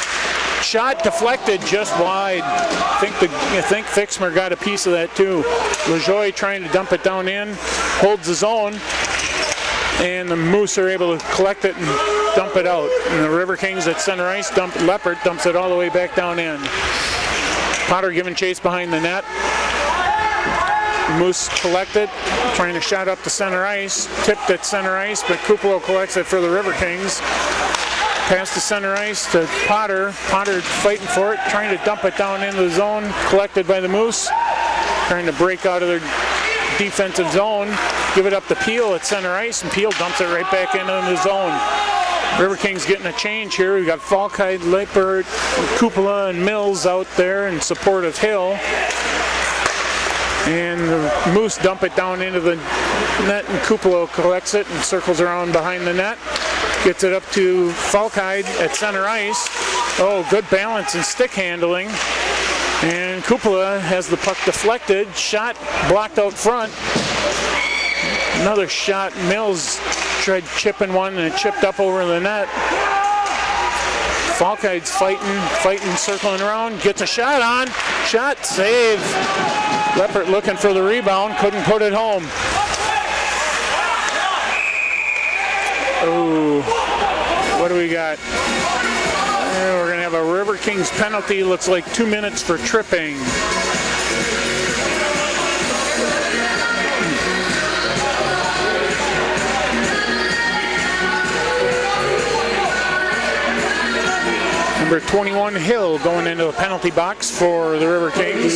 Shot deflected just wide. I think Fixmer got a piece of that too. LaJoy trying to dump it down in, holds the zone, and the Moose are able to collect it and dump it out. And the Riverkings at center ice, Leopard dumps it all the way back down in. Potter giving chase behind the net. Moose collected, trying to shot up to center ice, tipped at center ice, but Kupalo collects it for the Riverkings. Pass to center ice to Potter. Potter fighting for it, trying to dump it down into the zone, collected by the Moose. Trying to break out of their defensive zone, give it up to Peel at center ice, and Peel dumps it right back into the zone. Riverkings getting a change here. We've got Falkheid, Leipert, Kupala, and Mills out there in support of Hill. And the Moose dump it down into the net, and Kupalo collects it and circles around behind the net. Gets it up to Falkheid at center ice. Oh, good balance and stick handling. And Kupala has the puck deflected. Shot blocked out front. Another shot. Mills tried chipping one and it chipped up over the net. Falkheid's fighting, circling around. Gets a shot on. Shot, save. Leppert looking for the rebound. Couldn't put it home. Oh, what do we got? We're going to have a Riverkings penalty. Looks like 2 minutes for tripping. Number 21, Hill, going into the penalty box for the Riverkings.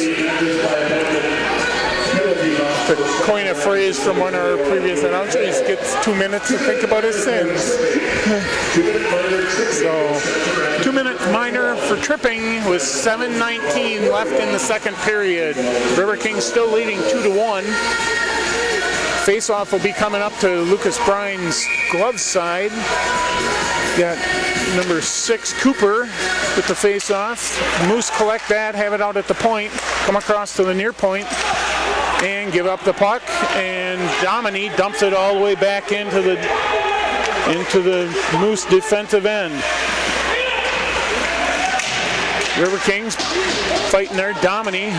To coin a phrase from one of our previous announcers, he gets 2 minutes to think about his sins. So, 2 minute minor for tripping with 7:19 left in the second period. Riverkings still leading 2-1. Face-off will be coming up to Lucas Bryan's glove side. Got number 6, Cooper, with the face-off. Moose collect that, have it out at the point, come across to the near point, and give up the puck. And Dominy dumps it all the way back into the Moose defensive end. Riverkings fighting there. Dominy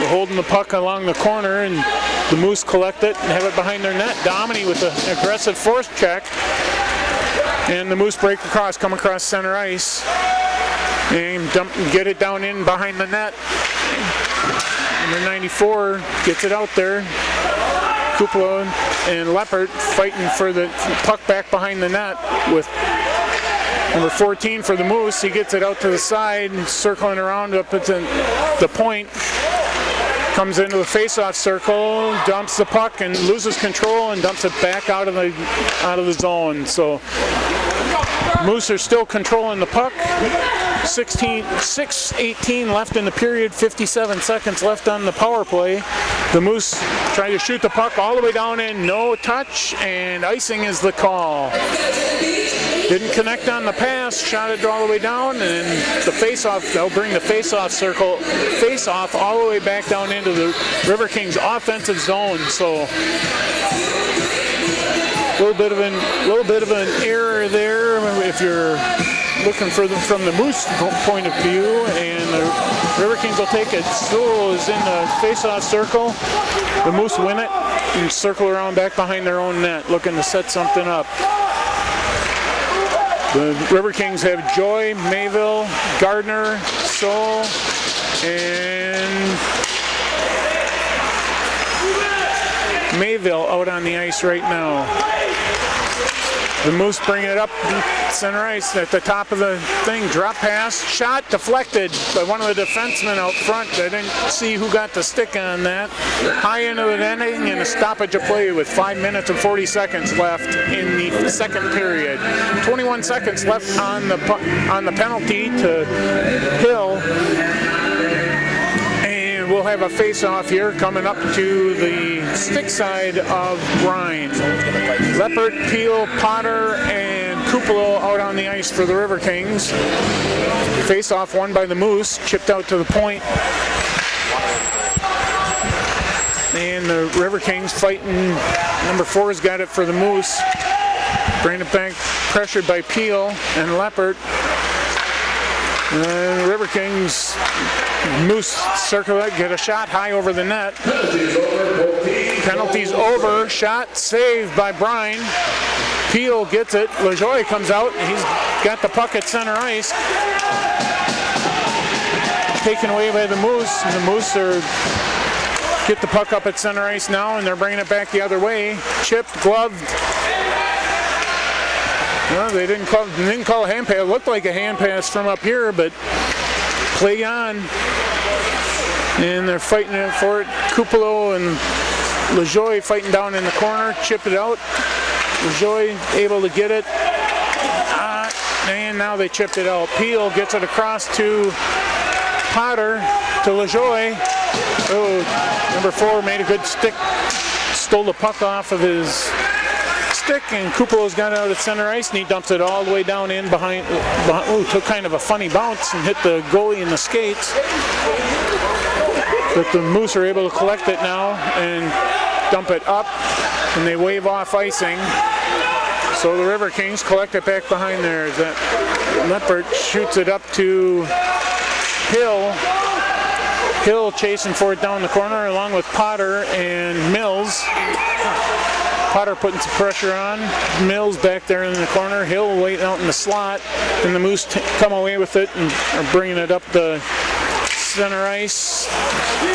holding the puck along the corner, and the Moose collect it and have it behind their net. Dominy with an aggressive force check. And the Moose break across, come across center ice, and get it down in behind the net. Number 94 gets it out there. Kupalo and Leppert fighting for the puck back behind the net with number 14 for the Moose. He gets it out to the side, circling around up at the point. Comes into the face-off circle, dumps the puck and loses control and dumps it back out of the zone. So Moose are still controlling the puck. 6:18 left in the period, 57 seconds left on the power play. The Moose trying to shoot the puck all the way down in, no touch, and icing is the call. Didn't connect on the pass, shot it all the way down, and the face-off, they'll bring the face-off circle, face-off all the way back down into the Riverkings offensive zone. So a little bit of an error there if you're looking for them from the Moose point of view, and the Riverkings will take it. Sewell is in the face-off circle. The Moose win it and circle around back behind their own net, looking to set something up. The Riverkings have Joy, Mayville, Gardner, Sewell, and Mayville out on the ice right now. The Moose bring it up center ice at the top of the thing. Drop pass, shot deflected by one of the defensemen out front. I didn't see who got the stick on that. High into the netting and a stoppage of play with 5 minutes and 40 seconds left in the second period. 21 seconds left on the penalty to Hill. We'll have a face-off here coming up to the stick side of Bryan. Leppert, Peel, Potter, and Kupalo out on the ice for the Riverkings. Face-off won by the Moose, chipped out to the point. And the Riverkings fighting. Number 4's got it for the Moose. Bring it back, pressured by Peel and Leppert. And the Riverkings, Moose circle it, get a shot high over the net. Penalties over, shot saved by Bryan. Peel gets it. LaJoie comes out. He's got the puck at center ice. Taken away by the Moose. And the Moose get the puck up at center ice now, and they're bringing it back the other way. Chipped, gloved. No, they didn't call a hand pass. It looked like a hand pass from up here, but play on. And they're fighting it for it. Kupalo and LaJoie fighting down in the corner. Chip it out. LaJoie able to get it. And now they chipped it out. Peel gets it across to Potter, to LaJoie. Oh, number 4 made a good stick. Stole the puck off of his stick, and Kupalo's got it out at center ice, and he dumps it all the way down in behind. Took kind of a funny bounce and hit the goalie in the skates. But the Moose are able to collect it now and dump it up, and they wave off icing. So the Riverkings collect it back behind there. That Leppert shoots it up to Hill. Hill chasing for it down the corner along with Potter and Mills. Potter putting some pressure on. Mills back there in the corner. Hill waiting out in the slot. And the Moose come away with it and are bringing it up the center ice.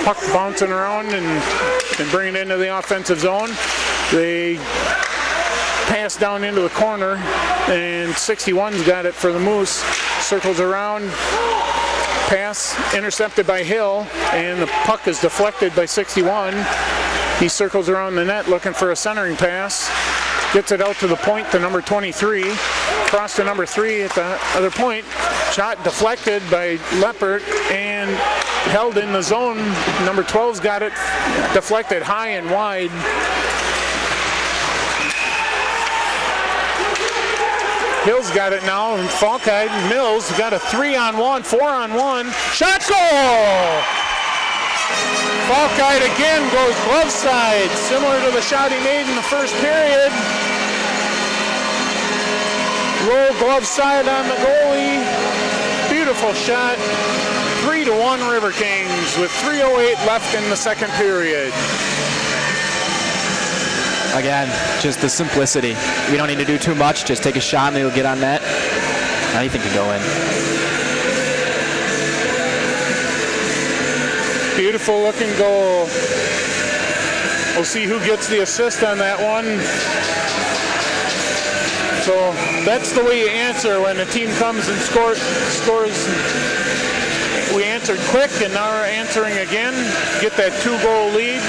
Puck bouncing around and bringing it into the offensive zone. They pass down into the corner, and 61's got it for the Moose. Circles around. Pass intercepted by Hill, and the puck is deflected by 61. He circles around the net looking for a centering pass. Gets it out to the point to number 23. Cross to number 3 at the other point. Shot deflected by Leppert and held in the zone. Number 12's got it deflected high and wide. Hill's got it now, and Falkite and Mills got a 3-on-1, 4-on-1. Shot, goal! Falkite again goes glove side, similar to the shot he made in the first period. Roll glove side on the goalie. Beautiful shot. 3-1 Riverkings with 3:08 left in the second period. Again, just the simplicity. We don't need to do too much. Just take a shot and it'll get on net. Anything can go in. Beautiful looking goal. We'll see who gets the assist on that one. So that's the way you answer when a team comes and scores. We answered quick, and now we're answering again. Get that 2-goal lead.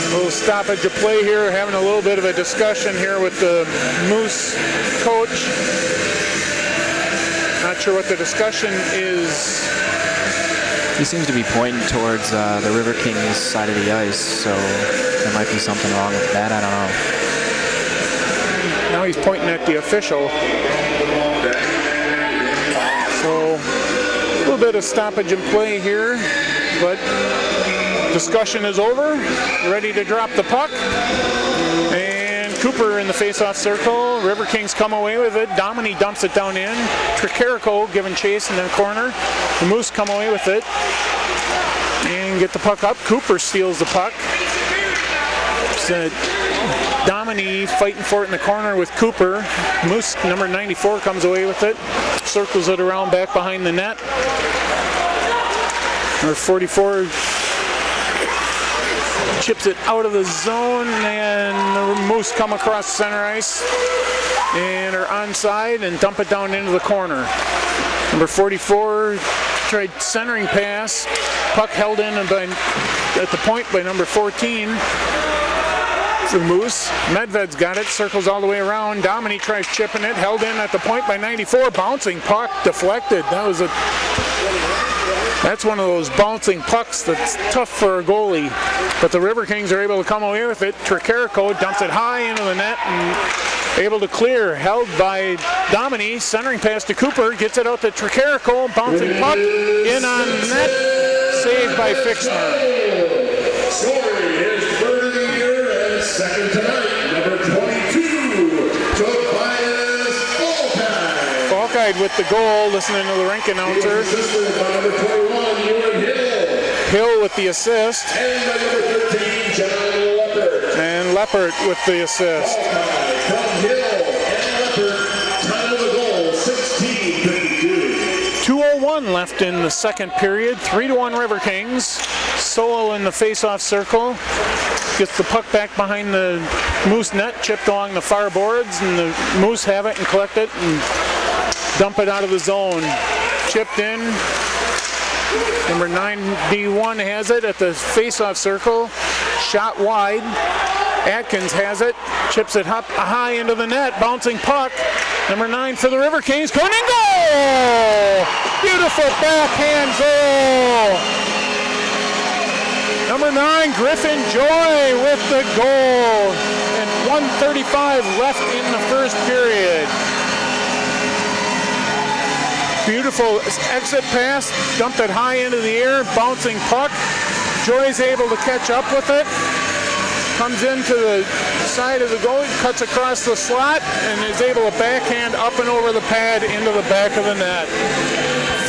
A little stoppage of play here, having a little bit of a discussion here with the Moose coach. Not sure what the discussion is. He seems to be pointing towards the Riverkings side of the ice, so there might be something wrong with that. I don't know. Now he's pointing at the official. So a little bit of stoppage in play here, but discussion is over. Ready to drop the puck. And Cooper in the face-off circle. Riverkings come away with it. Domini dumps it down in. Tricarico giving chase in the corner. The Moose come away with it and get the puck up. Cooper steals the puck. Domini fighting for it in the corner with Cooper. Moose number 94 comes away with it. Circles it around back behind the net. Number 44 chips it out of the zone, and the Moose come across center ice and are onside and dump it down into the corner. Number 44 tried centering pass. Puck held in at the point by number 14 for Moose. Medved's got it, circles all the way around. Domini tries chipping it, held in at the point by 94. Bouncing puck, deflected. That's one of those bouncing pucks that's tough for a goalie. But the Riverkings are able to come away with it. Tricarico dumps it high into the net and able to clear. Held by Domini. Centering pass to Cooper. Gets it out to Tricarico. Bouncing puck in on net. Saved by Fixmer. Scoring his third of the year and second tonight. Number 22, Tobias Falkite. Falkite with the goal. Listening to the rink announcer. Assisted by number 21, Hill. Hill with the assist. And by number 13, John Leppert. And Leppert with the assist. From Hill and Leopard, time of the goal, 16:52. 2:01 left in the second period. 3-1 Riverkings. Solo in the face-off circle. Gets the puck back behind the Moose net, chipped along the far boards, and the Moose have it and collect it and dump it out of the zone. Chipped in. Number 91 has it at the face-off circle. Shot wide. Atkins has it. Chips it up high into the net. Bouncing puck. Number 9 for the Riverkings. Going in goal! Beautiful backhand goal. Number 9, Griffin Joy with the goal. And 1:35 left in the first period. Beautiful exit pass, dumped it high into the air, bouncing puck. Joy's able to catch up with it. Comes into the side of the goal, cuts across the slot, and is able to backhand up and over the pad into the back of the net.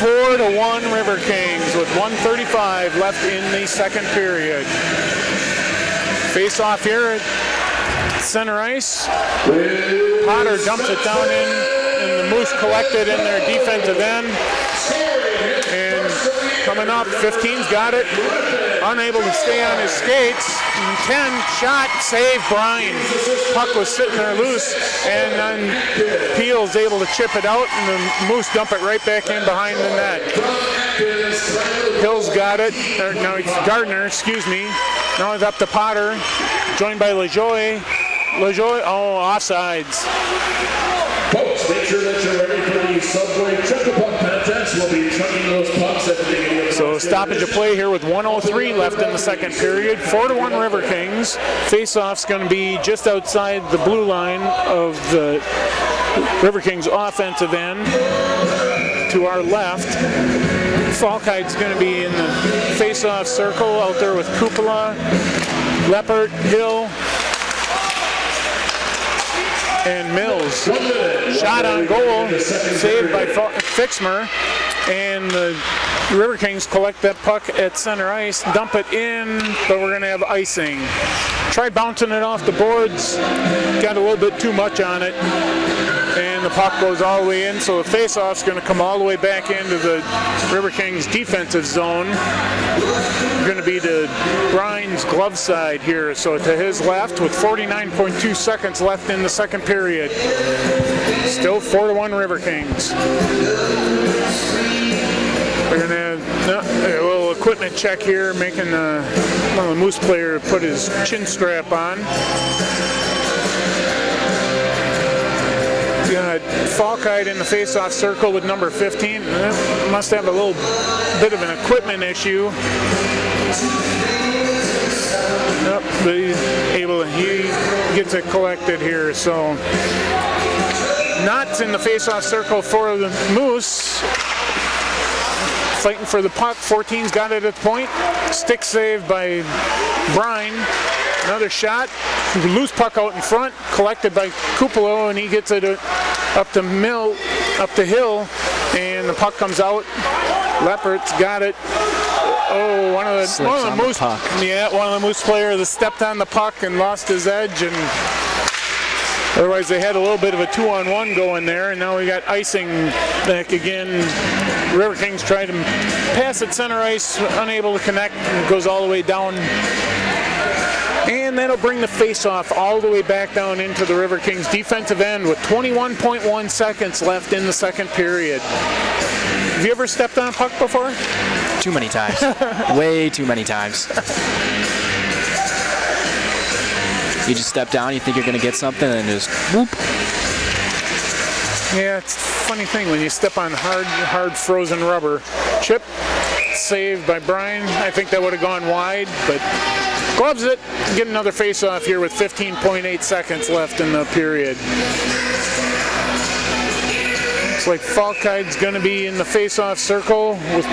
4-1 Riverkings with 1:35 left in the second period. Face off here at center ice. Potter dumps it down in, and the Moose collected in their defensive end. And coming up, 15's got it. Unable to stay on his skates. 10 shot, save Bryan. Puck was sitting there loose, and then Peel's able to chip it out, and the Moose dump it right back in behind the net. Hill's got it. No, it's Gardner, excuse me. Now it's up to Potter, joined by LaJoie. LaJoie, offsides. Folks, make sure that you're ready for the Subway Chuck the Puck contest. We'll be chucking those pucks at the beginning of the So stoppage of play here with 1:03 left in the second period. 4-1 Riverkings. Face-off's going to be just outside the blue line of the Riverkings offensive end to our left. Falkheid's going to be in the face-off circle out there with Cupola, Leppert, Hill, and Mills. Shot on goal, saved by Fixmer, and the Riverkings collect that puck at center ice, dump it in, but we're going to have icing. Tried bouncing it off the boards, got a little bit too much on it, and the puck goes all the way in, so the face-off's going to come all the way back into the Riverkings defensive zone. Going to be to Bryan's glove side here, so to his left with 49.2 seconds left in the second period. Still 4-1 Riverkings. We're going to have a little equipment check here, making one of the Moose player put his chin strap on. Got Falkheid in the face-off circle with number 15. Must have a little bit of an equipment issue. Nope, but he gets it collected here. So Knott's in the face-off circle for the Moose. Fighting for the puck. 14's got it at the point. Stick save by Bryan. Another shot. Loose puck out in front. Collected by Cupola, and he gets it up to Hill, and the puck comes out. Leppert's got it. Oh, one of the Moose. Yeah, one of the Moose players that stepped on the puck and lost his edge, and otherwise they had a little bit of a 2-on-1 going there, and now we got icing back again. Riverkings tried to pass at center ice, unable to connect, and it goes all the way down. And that'll bring the face-off all the way back down into the Riverkings defensive end with 21.1 seconds left in the second period. Have you ever stepped on a puck before? Too many times. Way too many times. You just step down, you think you're going to get something, and just whoop. Yeah, it's a funny thing when you step on hard frozen rubber. Chip, saved by Bryan. I think that would have gone wide, but gloves it. Get another face-off here with 15.8 seconds left in the period. Looks like Falkheid's going to be in the face-off circle with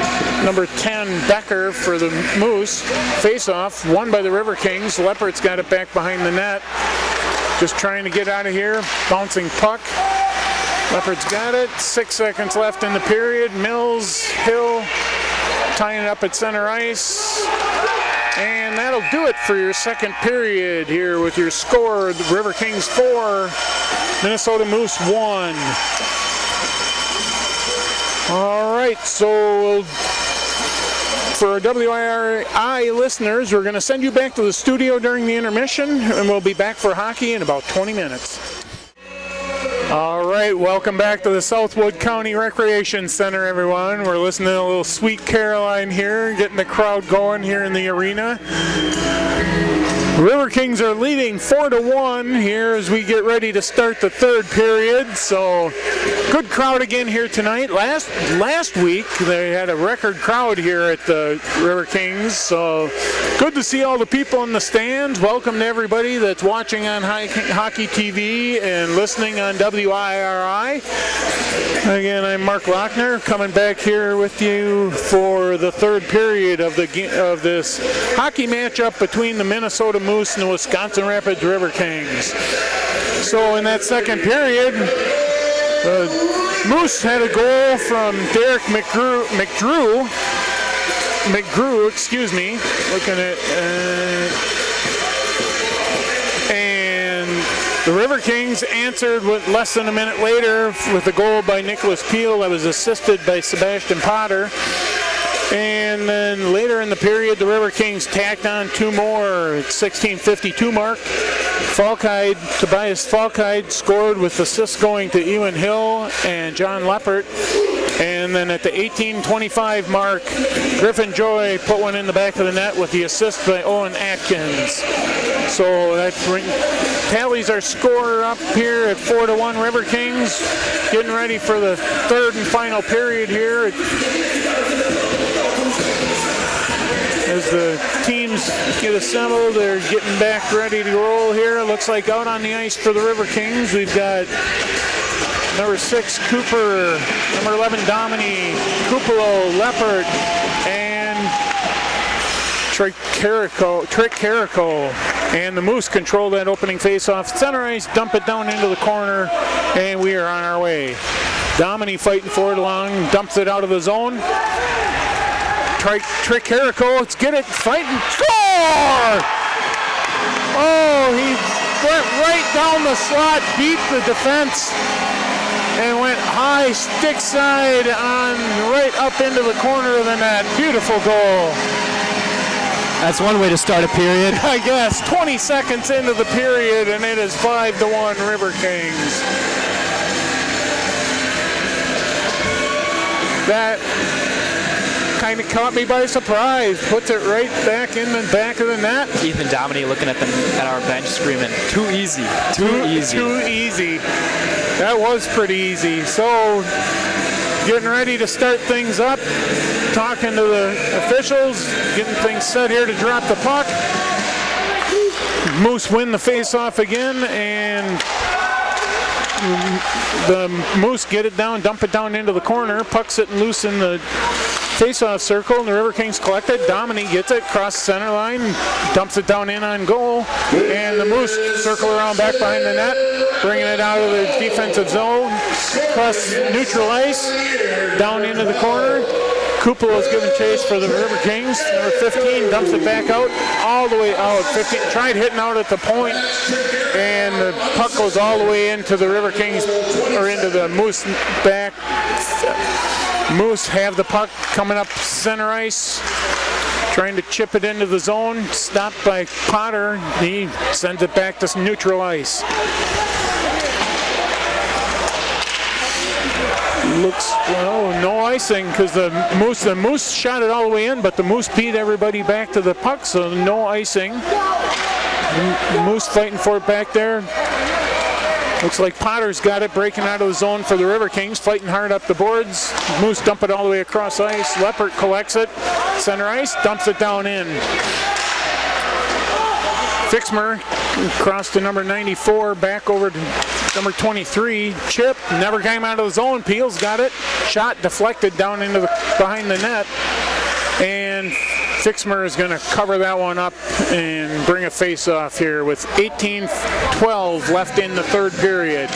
number 10, Becker, for the Moose. Face-off, won by the Riverkings. Leppert's got it back behind the net. Just trying to get out of here. Bouncing puck. Leppert's got it. 6 seconds left in the period. Mills, Hill, tying it up at center ice. And that'll do it for your second period here with your score, the Riverkings 4, Minnesota Moose 1. All right, so for our WIRI listeners, we're going to send you back to the studio during the intermission, and we'll be back for hockey in about 20 minutes. All right, welcome back to the Southwood County Recreation Center, everyone. We're listening to a little Sweet Caroline here, getting the crowd going here in the arena. Riverkings are leading 4-1 here as we get ready to start the third period. So good crowd again here tonight. Last week they had a record crowd here at the Riverkings. So good to see all the people in the stands. Welcome to everybody that's watching on Hockey TV and listening on WIRI. Again, I'm Mark Lochner coming back here with you for the third period of this hockey matchup between the Minnesota Moose and the Wisconsin Rapids Riverkings. So in that second period, Moose had a goal from Derek McGrew, excuse me, looking at, and the Riverkings answered with less than a minute later with a goal by Nicholas Peel that was assisted by Sebastian Potter. And then later in the period, the Riverkings tacked on two more at 16:52 mark. Tobias Falkheid scored with assists going to Ewan Hill and John Leppert. And then at the 18:25 mark, Griffin Joy put one in the back of the net with the assist by Owen Atkins. So that tallies our score up here at 4-1 Riverkings. Getting ready for the third and final period here. As the teams get assembled, they're getting back ready to roll here. Looks like out on the ice for the Riverkings, we've got number 6, Cooper, number 11, Domini, Kupalo, Leppert, and Trick Carrico. And the Moose control that opening face-off. Center ice, dump it down into the corner, and we are on our way. Domini fighting for it along, dumps it out of the zone. Trick Carrico, let's get it, fight and score! Oh, he went right down the slot, beat the defense, and went high stick side on right up into the corner of the net. Beautiful goal. That's one way to start a period. I guess 20 seconds into the period, and it is 5-1 Riverkings. That kind of caught me by surprise. Puts it right back in the back of the net. Ethan Domini looking at our bench screaming, too easy. Too easy. That was pretty easy. So getting ready to start things up. Talking to the officials. Getting things set here to drop the puck. Moose win the face-off again, and the Moose get it down, dump it down into the corner. Puck sitting loose in the face-off circle, and the Riverkings collect it. Domini gets it across the center line, dumps it down in on goal, and the Moose circle around back behind the net, bringing it out of the defensive zone, across neutral ice, down into the corner. Kupalo is giving chase for the Riverkings. Number 15 dumps it back out, all the way out. 15 tried hitting out at the point, and the puck goes all the way into the Riverkings, or into the Moose back. Moose have the puck coming up center ice, trying to chip it into the zone. Stopped by Potter. He sends it back to neutral ice. Looks, well, no icing because the Moose shot it all the way in, but the Moose beat everybody back to the puck, so no icing. The Moose fighting for it back there. Looks like Potter's got it, breaking out of the zone for the Riverkings, fighting hard up the boards. Moose dump it all the way across ice. Leppert collects it, center ice, dumps it down in. Fixmer across to number 94, back over to number 23. Chip never came out of the zone. Peel's got it. Shot deflected down into behind the net, and Fixmer is going to cover that one up and bring a face-off here with 18:12 left in the third period.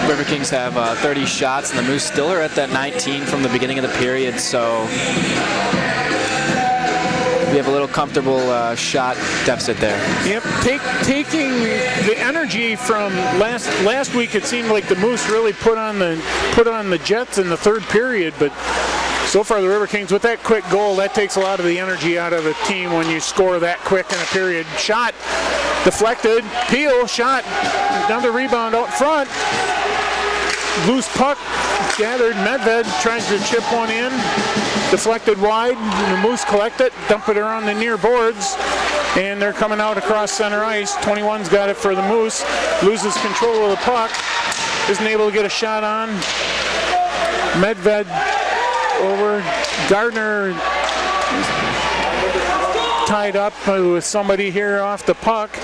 Riverkings have 30 shots, and the Moose still are at that 19 from the beginning of the period, so we have a little comfortable shot deficit there. Yep, taking the energy from last week, it seemed like the Moose really put on the Jets in the third period, but so far the Riverkings with that quick goal, that takes a lot of the energy out of a team when you score that quick in a period. Shot deflected, Peel shot, another rebound out front. Loose puck gathered, Medved tries to chip one in, deflected wide, the Moose collect it, dump it around the near boards, and they're coming out across center ice. 21's got it for the Moose, loses control of the puck, isn't able to get a shot on. Medved over, Gardner tied up with somebody here off the puck.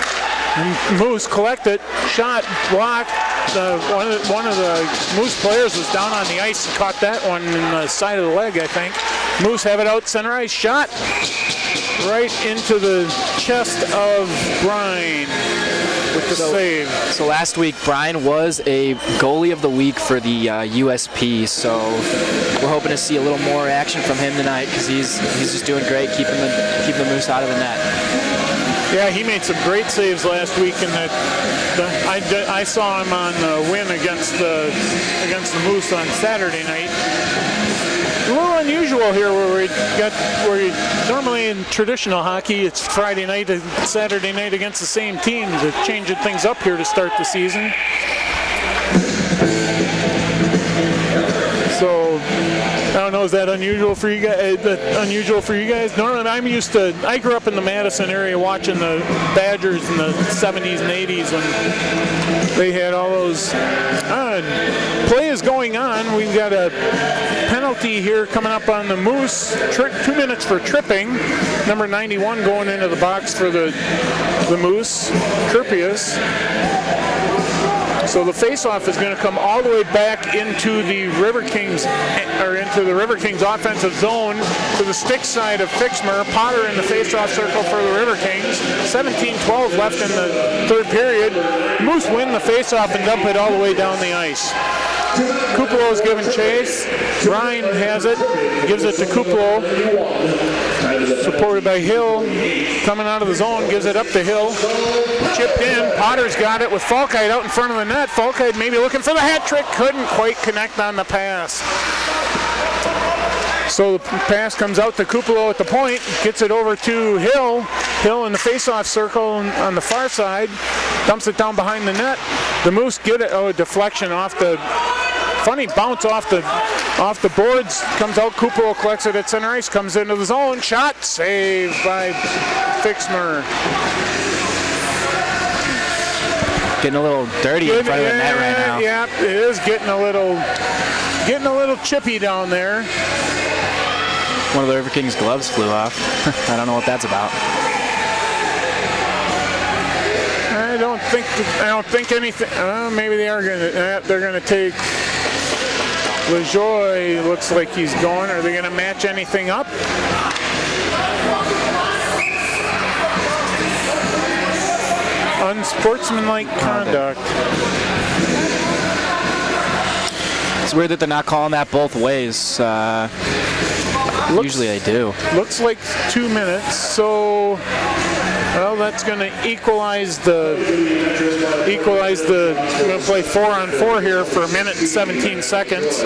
And Moose collect it, shot, block. One of the Moose players was down on the ice and caught that one in the side of the leg, I think. Moose have it out center ice, shot right into the chest of Brine with the save. So last week, Brian was a goalie of the week for the USP, so we're hoping to see a little more action from him tonight because he's just doing great, keeping the Moose out of the net. Yeah, he made some great saves last week, and I saw him on the win against the Moose on Saturday night. A little unusual here where normally in traditional hockey it's Friday night and Saturday night against the same teams. They're changing things up here to start the season. So I don't know, is that unusual for you guys? Normally, I grew up in the Madison area watching the Badgers in the 70s and 80s when they had all those. Play is going on. We've got a penalty here coming up on the Moose. 2 minutes for tripping. Number 91 going into the box for the Moose, Kirpius. So the face-off is going to come all the way back into the Riverkings offensive zone to the stick side of Fixmer. Potter in the face-off circle for the Riverkings. 17-12 left in the third period. Moose win the face-off and dump it all the way down the ice. Kuplo is given chase. Brine has it, gives it to Kuplo. Supported by Hill. Coming out of the zone, gives it up to Hill. Chipped in. Potter's got it with Falkite out in front of the net. Falkite maybe looking for the hat trick. Couldn't quite connect on the pass. So the pass comes out to Kuplo at the point. Gets it over to Hill. Hill in the face-off circle on the far side. Dumps it down behind the net. The Moose get it. Oh, a deflection off the... Funny bounce off the boards. Comes out. Kuplo collects it at center ice. Comes into the zone. Shot. Saved by Fixmer. Getting a little dirty in front of the net right now. Yeah, it is getting a little chippy down there. One of the Riverkings' gloves flew off. I don't know what that's about. I don't think anything. Maybe they are they're gonna take. LaJoie looks like he's going. Are they gonna match anything up? Unsportsmanlike conduct. It's weird that they're not calling that both ways. Usually they do. Looks like 2 minutes, so well, that's going to equalize the. We're going to play 4-on-4 here for 1 minute and 17 seconds.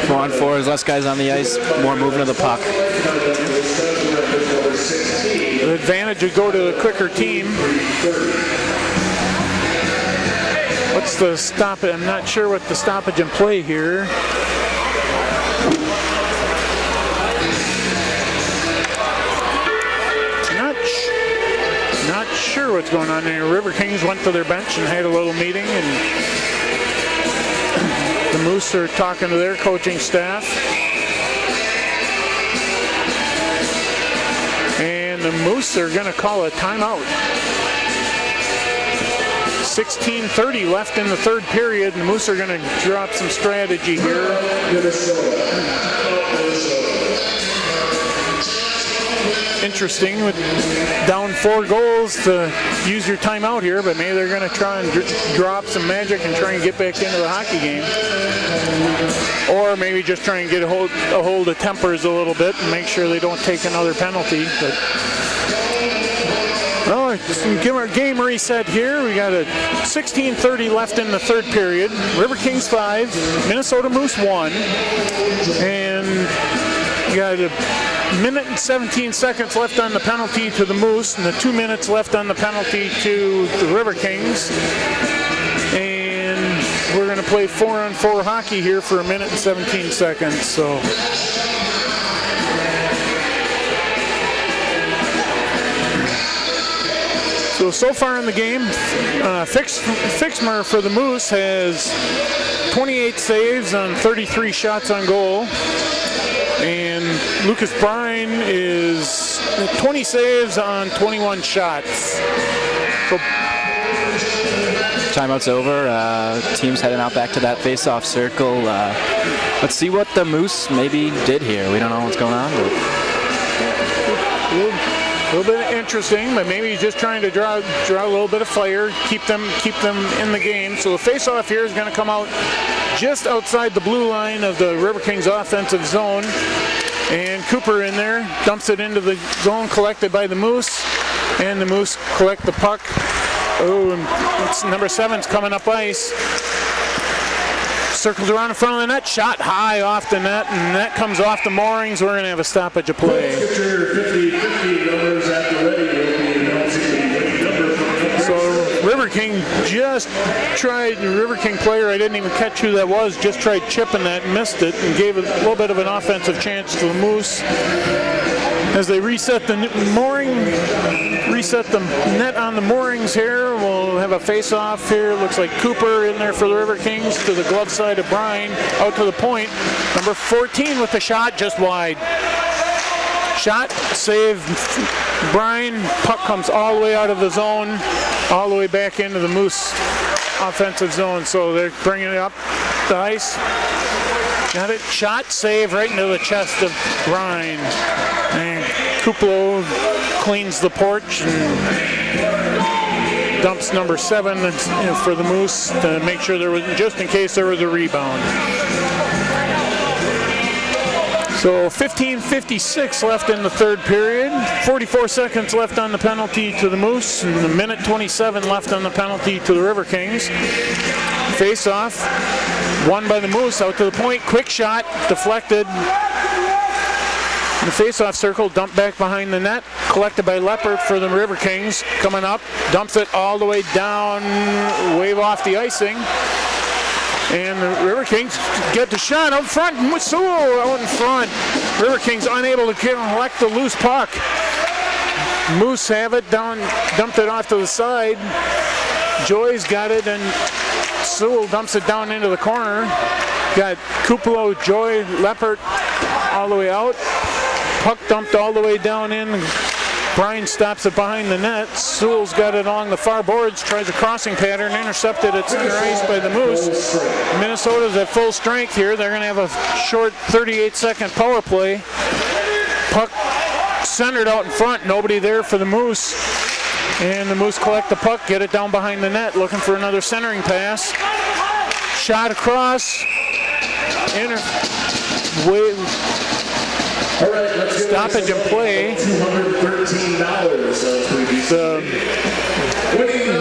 4-on-4 is less guys on the ice, more movement of the puck. The advantage would go to the quicker team. What's the stop? I'm not sure what the stoppage in play here. Not sure what's going on there. Riverkings went to their bench and had a little meeting, and the Moose are talking to their coaching staff. And the Moose are going to call a timeout. 16:30 left in the third period, and the Moose are going to drop some strategy here. interesting with down 4 goals to use your timeout here, but maybe they're going to try and drop some magic and try and get back into the hockey game. Or maybe just try and get a hold of tempers a little bit and make sure they don't take another penalty. But well, give our game reset here. We got a 16:30 left in the third period. Riverkings 5, Minnesota Moose 1. And you got a minute and 17 seconds left on the penalty to the Moose and the 2 minutes left on the penalty to the Riverkings. And we're going to play 4-on-4 hockey here for a minute and 17 seconds. So far in the game, Fixmer for the Moose has 28 saves on 33 shots on goal. And Lucas Bryan is 20 saves on 21 shots. So Timeout's over. Team's heading out back to that face-off circle. Let's see what the Moose maybe did here. We don't know what's going on. But a little bit interesting, but maybe he's just trying to draw a little bit of fire, keep them in the game. So the face-off here is going to come out just outside the blue line of the Riverkings offensive zone. And Cooper in there dumps it into the zone, collected by the Moose. And the Moose collect the puck. Oh, and it's number 7's coming up ice. Circles around in front of the net, shot high off the net, and that comes off the moorings. We're going to have a stoppage of play. So River King just tried, the River King player, I didn't even catch who that was, just tried chipping that, missed it, and gave a little bit of an offensive chance to the Moose. As they reset the net on the moorings here, we'll have a face-off here. Looks like Cooper in there for the River Kings to the glove side of Bryan, out to the point. Number 14 with the shot, just wide. Shot, save, Bryan. Puck comes all the way out of the zone, all the way back into the Moose offensive zone. So they're bringing it up the ice. Got it, shot, save right into the chest of Bryan. And Kuplo cleans the porch and dumps number 7 for the Moose to make sure there was, just in case there was a rebound. So 15:56 left in the third period. 44 seconds left on the penalty to the Moose, and a minute 27 left on the penalty to the River Kings. Face off, won by the Moose, out to the point, quick shot, deflected. The face-off circle, dumped back behind the net, collected by Leopard for the River Kings. Coming up, dumps it all the way down, wave off the icing. And the River Kings get the shot out front. Sewell out in front. River Kings unable to collect the loose puck. Moose have it down, dumped it off to the side. Joy's got it, and Sewell dumps it down into the corner. Got Kuplo, Joy, Leopard all the way out. Puck dumped all the way down in. Bryan stops it behind the net. Sewell's got it along the far boards, tries a crossing pattern, intercepted at center ice by the Moose. Minnesota's at full strength here. They're going to have a short 38-second power play. Puck centered out in front, nobody there for the Moose. And the Moose collect the puck, get it down behind the net, looking for another centering pass. Shot across. Stoppage and play. The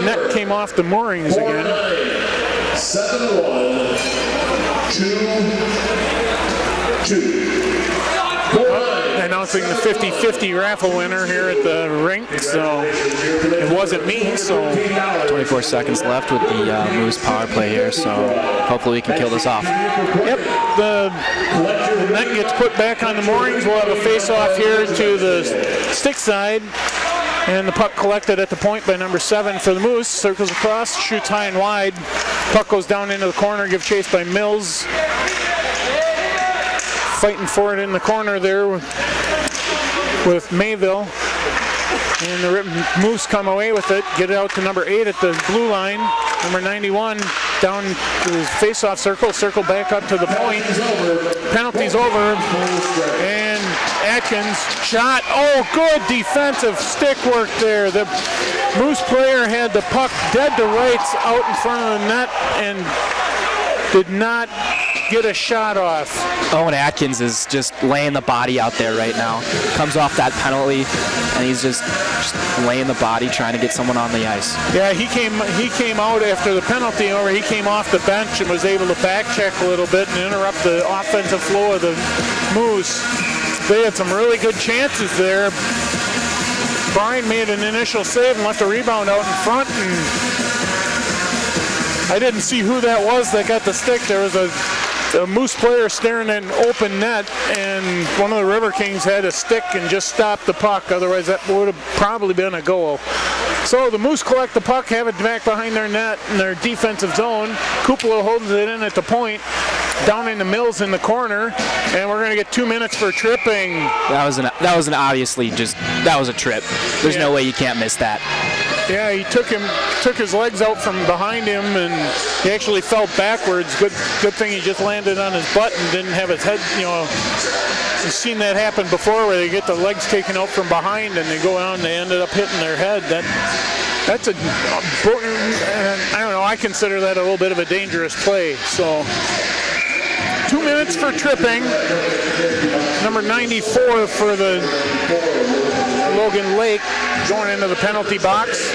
net came off the moorings again. 7-1, 2-2. Announcing the 50-50 raffle winner here at the rink, so it wasn't me. So 24 seconds left with the Moose power play here, so hopefully we can kill this off. Yep, the net gets put back on the moorings. We'll have a face-off here to the stick side, and the puck collected at the point by number 7 for the Moose. Circles across, shoots high and wide. Puck goes down into the corner, give chase by Mills. Fighting for it in the corner there with Mayville. And the Moose come away with it, get it out to number 8 at the blue line. Number 91 down to the face-off circle back up to the point. Penalty's over, and Atkins shot. Oh, good defensive stick work there. The Moose player had the puck dead to rights out in front of the net and did not get a shot off. Owen Atkins is just laying the body out there right now. Comes off that penalty, and he's just laying the body, trying to get someone on the ice. Yeah, he came out after the penalty over. He came off the bench and was able to back check a little bit and interrupt the offensive flow of the Moose. They had some really good chances there. Brian made an initial save and left a rebound out in front, and I didn't see who that was that got the stick. There was a Moose player staring at an open net, and one of the Riverkings had a stick and just stopped the puck. Otherwise, that would have probably been a goal. So the Moose collect the puck, have it back behind their net in their defensive zone. Kupala holds it in at the point, down in the Mills in the corner, and we're going to get 2 minutes for tripping. That was a trip. There's no way you can't miss that. Yeah, he took his legs out from behind him, and he actually fell backwards. Good thing he just landed on his butt and didn't have his head. You know, you've seen that happen before, where they get the legs taken out from behind and they go out and they ended up hitting their head. That's a, I don't know. I consider that a little bit of a dangerous play. So 2 minutes for tripping. Number 94 for the Logan Lake going into the penalty box.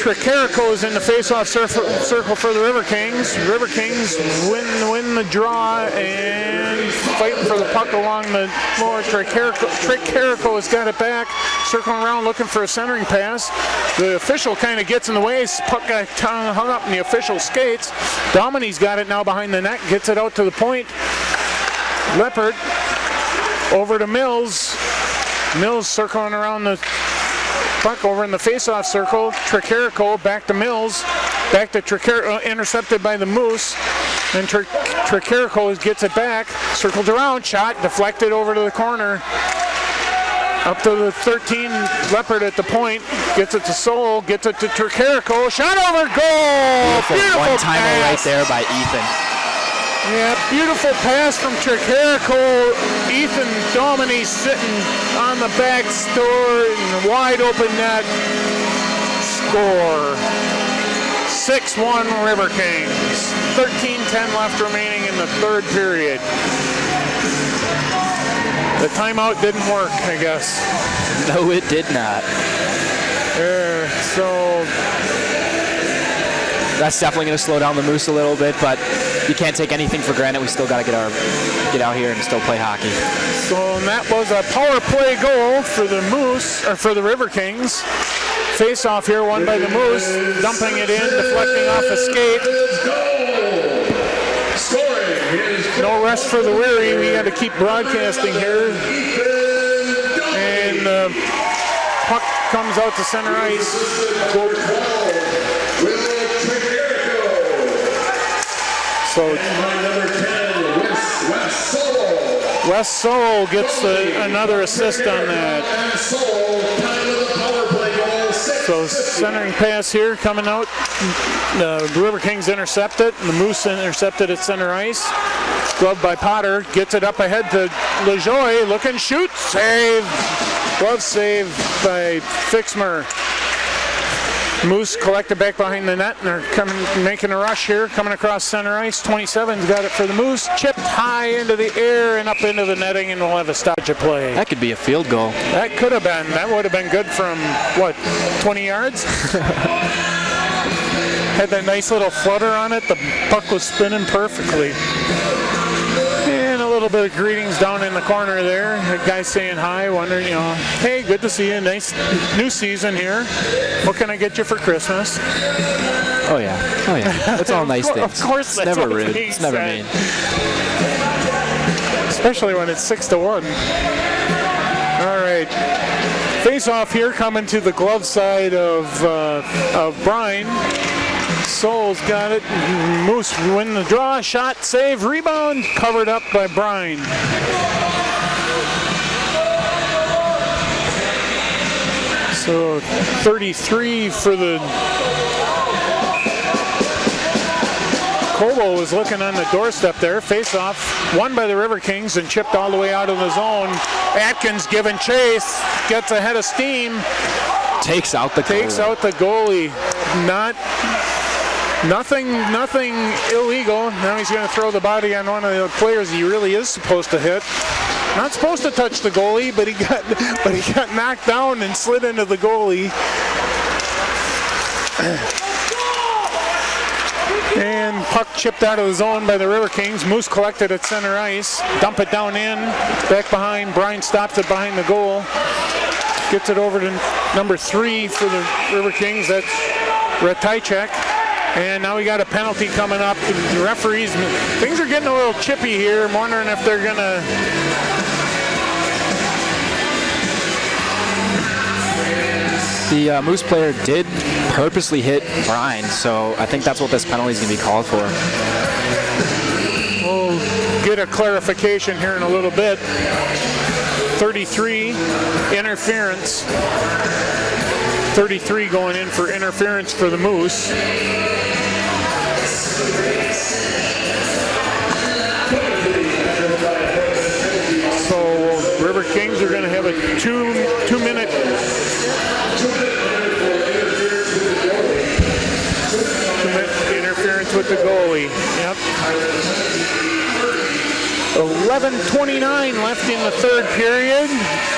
Tricarico is in the face-off circle for the Riverkings. Riverkings win the draw and fighting for the puck along the floor. Tricarico has got it back, circling around looking for a centering pass. The official kind of gets in the way. Puck got hung up in the official skates. Domini's got it now behind the net, gets it out to the point. Leopard over to Mills. Mills circling around the puck over in the face-off circle. Tricarico back to Mills. Back to Tricarico, intercepted by the Moose. And Tricarico gets it back. Circled around, shot, deflected over to the corner. Up to the 13, Leopard at the point. Gets it to Soul, gets it to Tricarico. Shot over, goal! Beautiful one-timer right there by Ethan. Yeah, beautiful pass from Tricarico. Ethan Domini sitting on the back store in wide open net. Score. 6-1 Riverkings. 13:10 left remaining in the third period. The timeout didn't work, I guess. No, it did not. So that's definitely going to slow down the Moose a little bit, but you can't take anything for granted. We still got to get out here and still play hockey. So that was a power play goal for the Moose, or for the Riverkings. Face off here, won by the Moose, dumping it in, deflecting off a skate. No rest for the weary. We had to keep broadcasting here. And the puck comes out to center ice. So Wes Soul gets another assist on that. So centering pass here coming out. The Riverkings intercept it, and the Moose intercepted at center ice. Glove by Potter, gets it up ahead to LaJoie, looking, shoot, save. Glove save by Fixmer. Moose collected back behind the net, and they're making a rush here, coming across center ice. 27's got it for the Moose, chipped high into the air and up into the netting, and we'll have a stoppage of play. That could be a field goal. That could have been. That would have been good from, what, 20 yards? Had that nice little flutter on it. The puck was spinning perfectly. And a little bit of greetings down in the corner there. A guy saying hi, wondering, hey, good to see you. Nice new season here. What can I get you for Christmas? Oh yeah. That's all nice things. Of course, that's never all rude. It's never mean. Especially when it's 6-1. All right. Face off here, coming to the glove side of Brine. Soul's got it. Moose win the draw. Shot, save, rebound. Covered up by Brine. So 33 for the Kobo was looking on the doorstep there. Face off, won by the Riverkings and chipped all the way out of the zone. Atkins giving chase, gets ahead of steam. Takes out the goalie. Nothing illegal. Now he's going to throw the body on one of the players he really is supposed to hit. Not supposed to touch the goalie, but he got knocked down and slid into the goalie. And puck chipped out of the zone by the Riverkings. Moose collected at center ice. Dump it down in. Back behind. Brian stops it behind the goal. Gets it over to number 3 for the Riverkings. That's Ratajczak. And now we got a penalty coming up. The referees, things are getting a little chippy here. I'm wondering if they're going to... The Moose player did purposely hit Brian, so I think that's what this penalty is going to be called for. We'll get a clarification here in a little bit. 33, interference. 33 going in for interference for the Moose. So Riverkings are going to have a two-minute interference with the goalie. Yep. 11:29 left in the third period.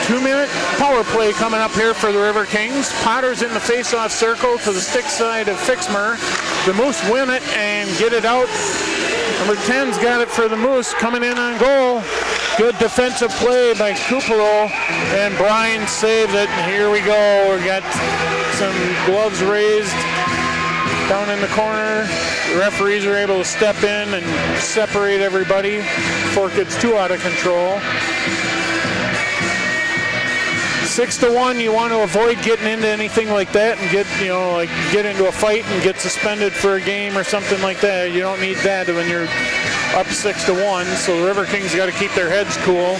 2-minute power play coming up here for the Riverkings. Potter's in the face-off circle to the stick side of Fixmer. The Moose win it and get it out. Number 10's got it for the Moose, coming in on goal. Good defensive play by Kupalo, and Brian saves it. And here we go. We got some gloves raised down in the corner. The referees are able to step in and separate everybody before it gets too out of control. 6-1, you want to avoid getting into anything like that and get into a fight and get suspended for a game or something like that. You don't need that when you're up 6-1. So the Riverkings got to keep their heads cool.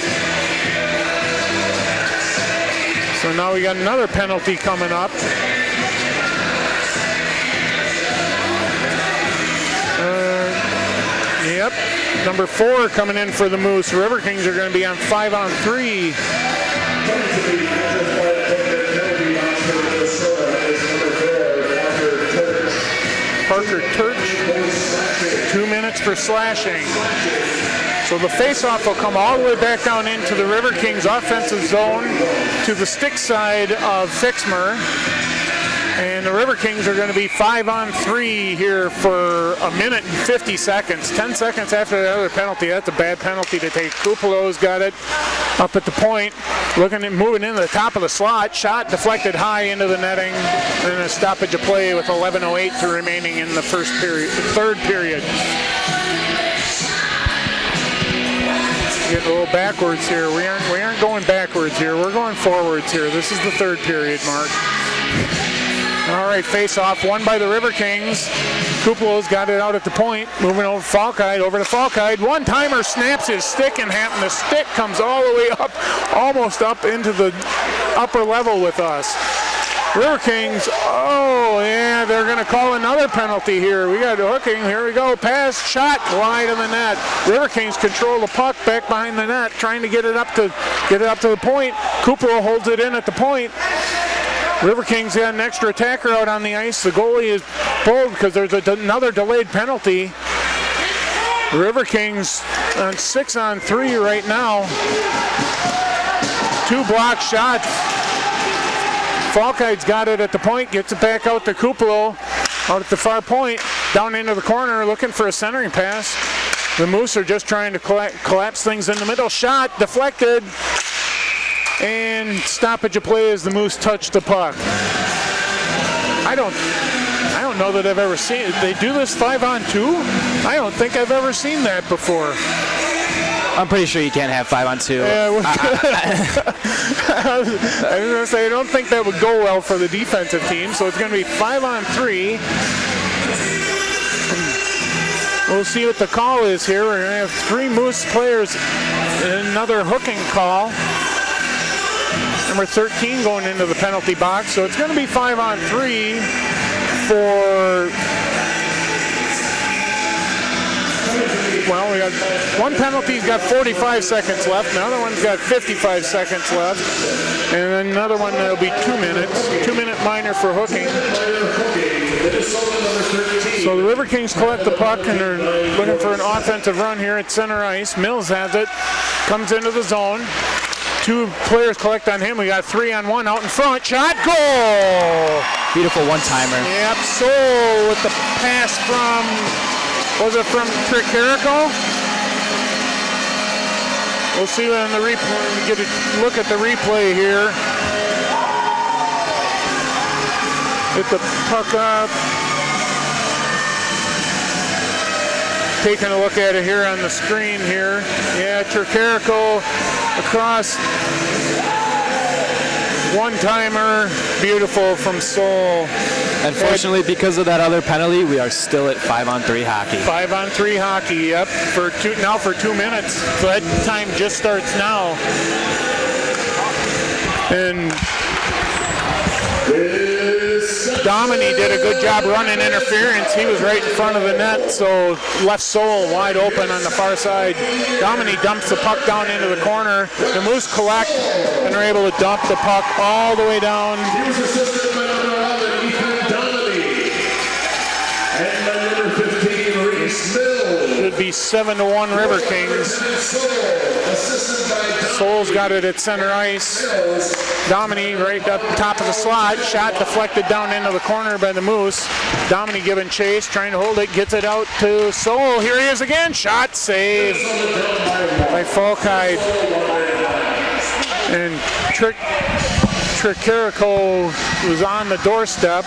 So now we got another penalty coming up. Yep, number 4 coming in for the Moose. The Riverkings are going to be on 5-on-3. Parker Turch, 2 minutes for slashing. So the face-off will come all the way back down into the Riverkings offensive zone to the stick side of Fixmer. And the Riverkings are going to be 5-on-3 here for 1 minute and 50 seconds. 10 seconds after the other penalty. That's a bad penalty to take. Kupalo's got it up at the point. Looking at moving into the top of the slot. Shot deflected high into the netting. And a stoppage of play with 11:08 to remaining in the third period. Getting a little backwards here. We aren't going backwards here. We're going forwards here. This is the third period, Mark. All right, face-off, won by the Riverkings. Kupalo's got it out at the point. Moving over to Falkide. One-timer snaps his stick in half, and the stick comes all the way up, almost up into the upper level with us. Riverkings, oh, yeah, they're going to call another penalty here. We got hooking. Here we go. Pass, shot, wide of the net. Riverkings control the puck back behind the net, trying to get it up to the point. Kupalo holds it in at the point. Riverkings got an extra attacker out on the ice. The goalie is pulled because there's another delayed penalty. Riverkings on 6-on-3 right now. 2 block shots. Falkide's got it at the point, gets it back out to Kupalo, out at the far point, down into the corner, looking for a centering pass. The Moose are just trying to collapse things in the middle. Shot deflected. And stoppage of play as the Moose touch the puck. I don't know that I've ever seen it. They do this 5-on-2? I don't think I've ever seen that before. I'm pretty sure you can't have 5-on-2. Yeah, I was going to say, I don't think that would go well for the defensive team, so it's going to be 5-on-3. We'll see what the call is here. We're going to have 3 Moose players and another hooking call. Number 13 going into the penalty box, so it's going to be 5-on-3 for well, we got one penalty's got 45 seconds left, another one's got 55 seconds left, and another one that'll be 2 minutes. 2-minute minor for hooking. So the Riverkings collect the puck and they're looking for an offensive run here at center ice. Mills has it, comes into the zone. 2 players collect on him. We got 3-on-1 out in front. Shot, goal! Beautiful one-timer. Yep, so with the pass from, was it from Tricarico? We'll see on the replay, get a look at the replay here. Get the puck up. Taking a look at it here on the screen here. Yeah, Tricarico across. One-timer, beautiful from Seoul. Unfortunately, because of that other penalty, we are still at 5-on-3 hockey. 5-on-3 hockey, yep, for 2 minutes. So that time just starts now. And Domini did a good job running interference. He was right in front of the net, so left Seoul wide open on the far side. Domini dumps the puck down into the corner. The Moose collect and are able to dump the puck all the way down. He was assisted by number 11, Ethan Domini. And by number 15, Reese Mills. Should be 7-1 Riverkings. Seoul's got it at center ice. Domini right up top of the slot. Shot deflected down into the corner by the Moose. Domini giving chase, trying to hold it, gets it out to Seoul. Here he is again. Shot saved by Falkheid. And Tricarico was on the doorstep.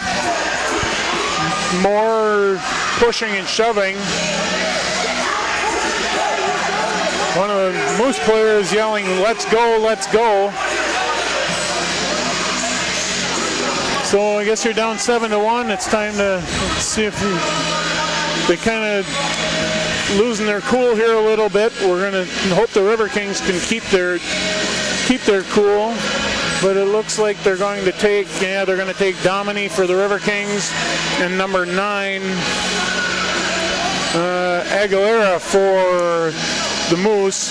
More pushing and shoving. One of the Moose players yelling, "Let's go, let's go." So I guess you're down 7-1. It's time to see if they kind of losing their cool here a little bit. We're going to hope the Riverkings can keep their cool. But it looks like they're going to take, they're going to take Domini for the Riverkings and number 9, Aguilera for the Moose.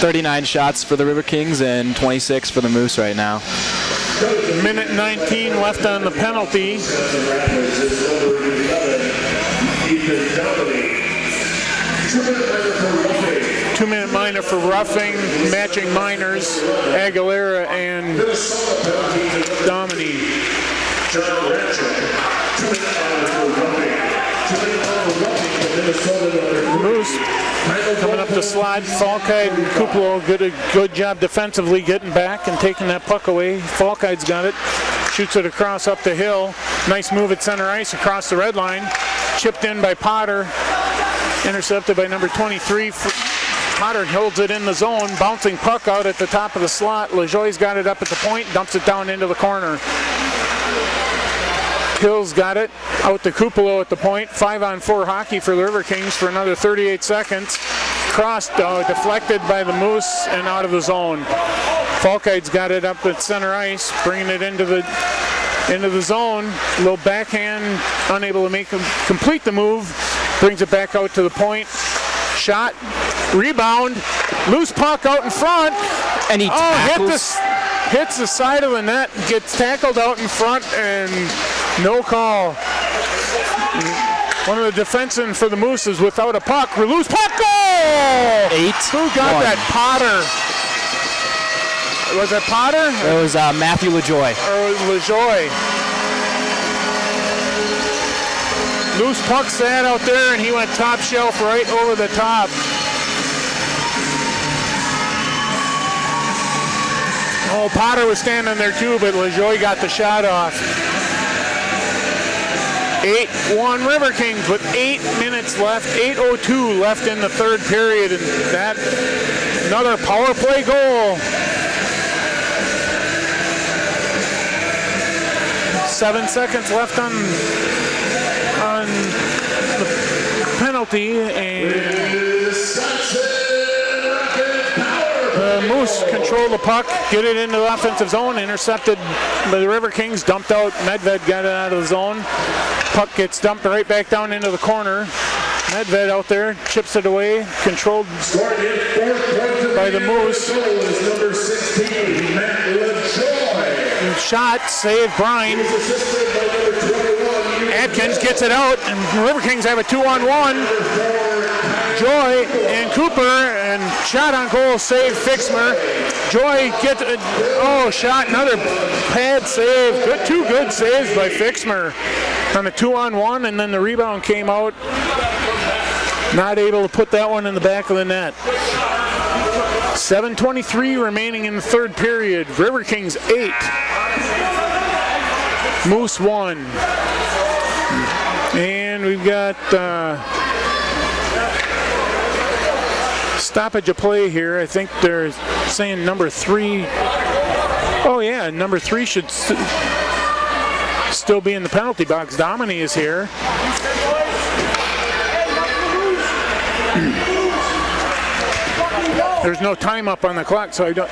39 shots for the Riverkings and 26 for the Moose right now. Minute 19 left on the penalty. 2-minute minor for roughing, matching minors, Aguilera and Domini. The Moose coming up the slide. Falkheid and Kuplo did a good job defensively getting back and taking that puck away. Falkheid's got it. Shoots it across up the hill. Nice move at center ice across the red line. Chipped in by Potter. Intercepted by number 23. Potter holds it in the zone. Bouncing puck out at the top of the slot. LaJoie's got it up at the point. Dumps it down into the corner. Hill's got it out to Kupalo at the point. 5-on-4 hockey for the Riverkings for another 38 seconds. Crossed, deflected by the Moose and out of the zone. Falkheid's got it up at center ice, bringing it into the zone. A little backhand, unable to complete the move. Brings it back out to the point. Shot, rebound, loose puck out in front. And he tackles. Hits the side of the net, gets tackled out in front, and no call. One of the defensemen for the Moose is without a puck. Loose puck, goal! 8-1. Who got that? Potter. Was it Potter? It was Matthew LaJoie. Or LaJoie. Loose puck sat out there, and he went top shelf right over the top. Oh, Potter was standing there too, but LaJoie got the shot off. 8-1 Riverkings with 8 minutes left, 8:02 left in the third period, and that another power play goal. 7 seconds left on the penalty, and Moose control the puck, get it into the offensive zone, intercepted by the Riverkings, dumped out. Medved got it out of the zone. Puck gets dumped right back down into the corner. Medved out there, chips it away, controlled by the Moose. Number 16, Matt LaJoy. Shot, save, Brine. Atkins gets it out, and Riverkings have a 2-on-1. Joy and Cooper, and shot on goal, save, Fixmer. Joy gets shot, another pad save. Two good saves by Fixmer on a 2-on-1, and then the rebound came out. Not able to put that one in the back of the net. 7:23 remaining in the third period. Riverkings 8. Moose 1. And we've got stoppage of play here. I think they're saying number 3. Oh yeah, number 3 should still be in the penalty box. Domini is here. There's no time up on the clock, so I don't.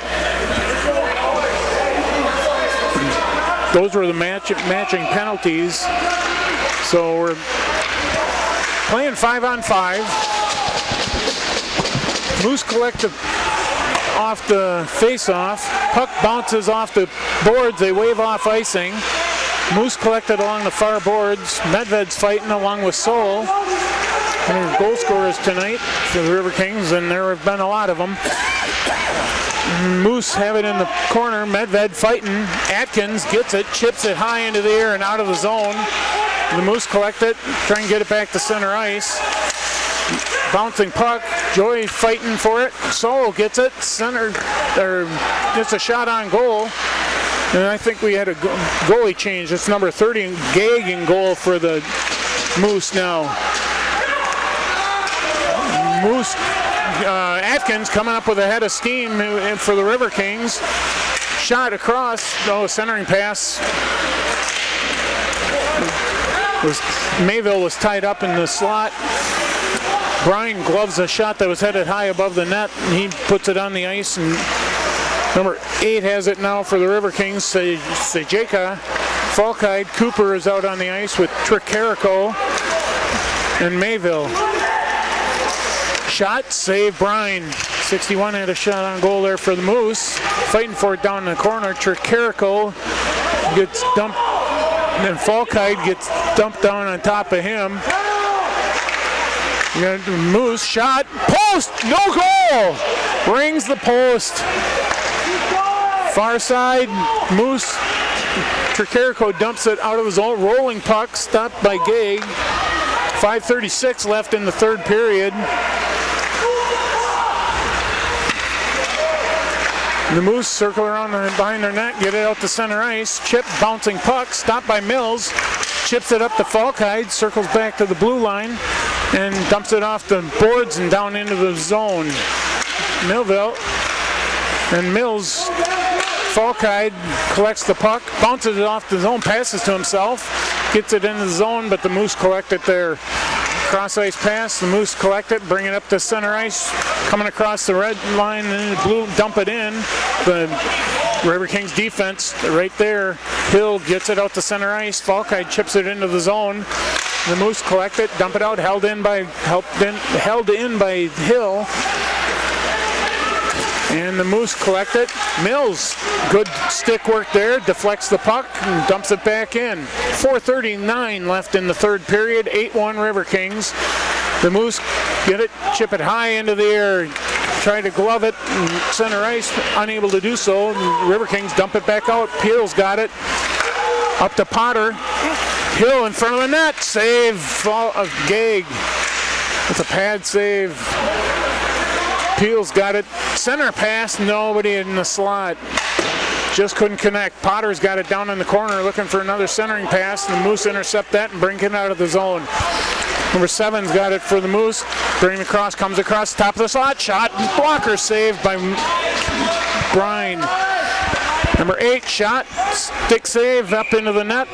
Those were the matching penalties. So we're playing 5-on-5. Moose collect off the face-off. Puck bounces off the boards. They wave off icing. Moose collected along the far boards. Medved's fighting along with Sol. There's goal scorers tonight for the Riverkings, and there have been a lot of them. Moose have it in the corner. Medved fighting. Atkins gets it, chips it high into the air and out of the zone. The Moose collect it, try and get it back to center ice. Bouncing puck. Joy fighting for it. Sol gets it. Center, or just a shot on goal. And I think we had a goalie change. It's number 30, Gag in goal for the Moose now. Moose, Atkins coming up with a head of steam for the Riverkings. Shot across, centering pass. Mayville was tied up in the slot. Brine gloves a shot that was headed high above the net, and he puts it on the ice. And number 8 has it now for the Riverkings. Sejeka, Falkide, Cooper is out on the ice with Tricarico and Mayville. Shot, save, Brine. 61 had a shot on goal there for the Moose. Fighting for it down in the corner. Tricarico gets dumped, and Falkide gets dumped down on top of him. You got Moose, shot, post, no goal! Rings the post. Far side, Moose, Tricarico dumps it out of his own rolling puck, stopped by Gag. 5:36 left in the third period. The Moose circle around behind their net, get it out to center ice. Chip, bouncing puck, stopped by Mills. Chips it up to Falkide, circles back to the blue line, and dumps it off the boards and down into the zone. Millville and Mills, Falkide collects the puck, bounces it off the zone, passes to himself, gets it into the zone, but the Moose collect it there. Cross ice pass, the Moose collect it, bring it up to center ice, coming across the red line and the blue, dump it in. The Riverkings defense right there. Hill gets it out to center ice. Falkide chips it into the zone. The Moose collect it, dump it out, held in by Hill. And the Moose collect it. Mills, good stick work there, deflects the puck and dumps it back in. 4:39 left in the third period, 8-1 Riverkings. The Moose get it, chip it high into the air, try to glove it, center ice, unable to do so. Riverkings dump it back out. Peel's got it, up to Potter. Hill in front of the net, save of Gag. It's a pad save. Peel's got it, center pass, nobody in the slot. Just couldn't connect. Potter's got it down in the corner looking for another centering pass, and the Moose intercept that and bring it out of the zone. Number 7's got it for the Moose. Bring across, comes across the top of the slot, shot, blocker saved by Brine. Number 8 shot, stick save up into the net.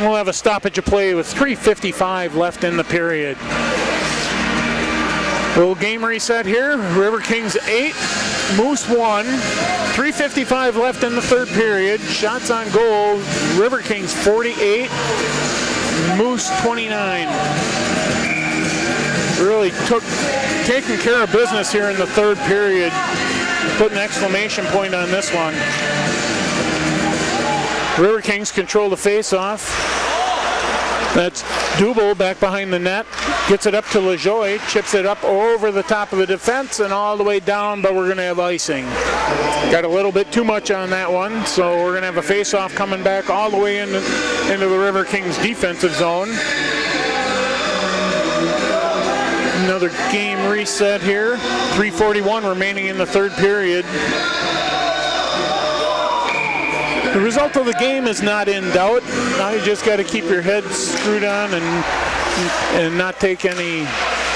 We'll have a stoppage of play with 3:55 left in the period. Little game reset here. Riverkings 8, Moose 1. 3:55 left in the third period. Shots on goal. Riverkings 48, Moose 29. really taking care of business here in the third period. Put an exclamation point on this one. Riverkings control the face-off. That's Dubel back behind the net. Gets it up to LaJoie. Chips it up over the top of the defense and all the way down, but we're going to have icing. Got a little bit too much on that one, so we're going to have a face-off coming back all the way into the Riverkings defensive zone. Another game reset here. 3:41 remaining in the third period. The result of the game is not in doubt. Now you just got to keep your head screwed on and not take any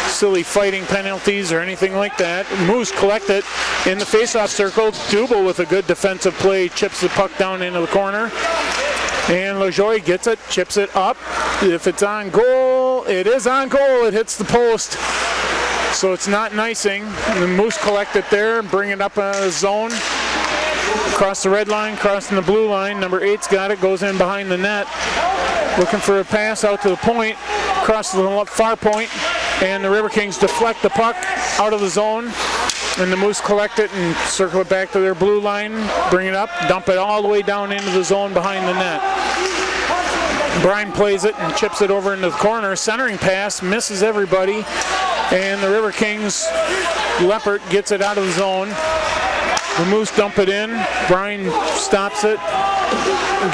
silly fighting penalties or anything like that. Moose collect it in the face-off circle. Dubel with a good defensive play chips the puck down into the corner. And LaJoie gets it, chips it up. If it's on goal, it is on goal. It hits the post. So it's not an icing. The Moose collect it there and bring it up in the zone. Across the red line, crossing the blue line. Number 8's got it, goes in behind the net. Looking for a pass out to the point, across the far point, and the Riverkings deflect the puck out of the zone. And the Moose collect it and circle it back to their blue line, bring it up, dump it all the way down into the zone behind the net. Bryan plays it and chips it over into the corner. Centering pass, misses everybody. And the Riverkings, Leppert gets it out of the zone. The Moose dump it in. Bryan stops it,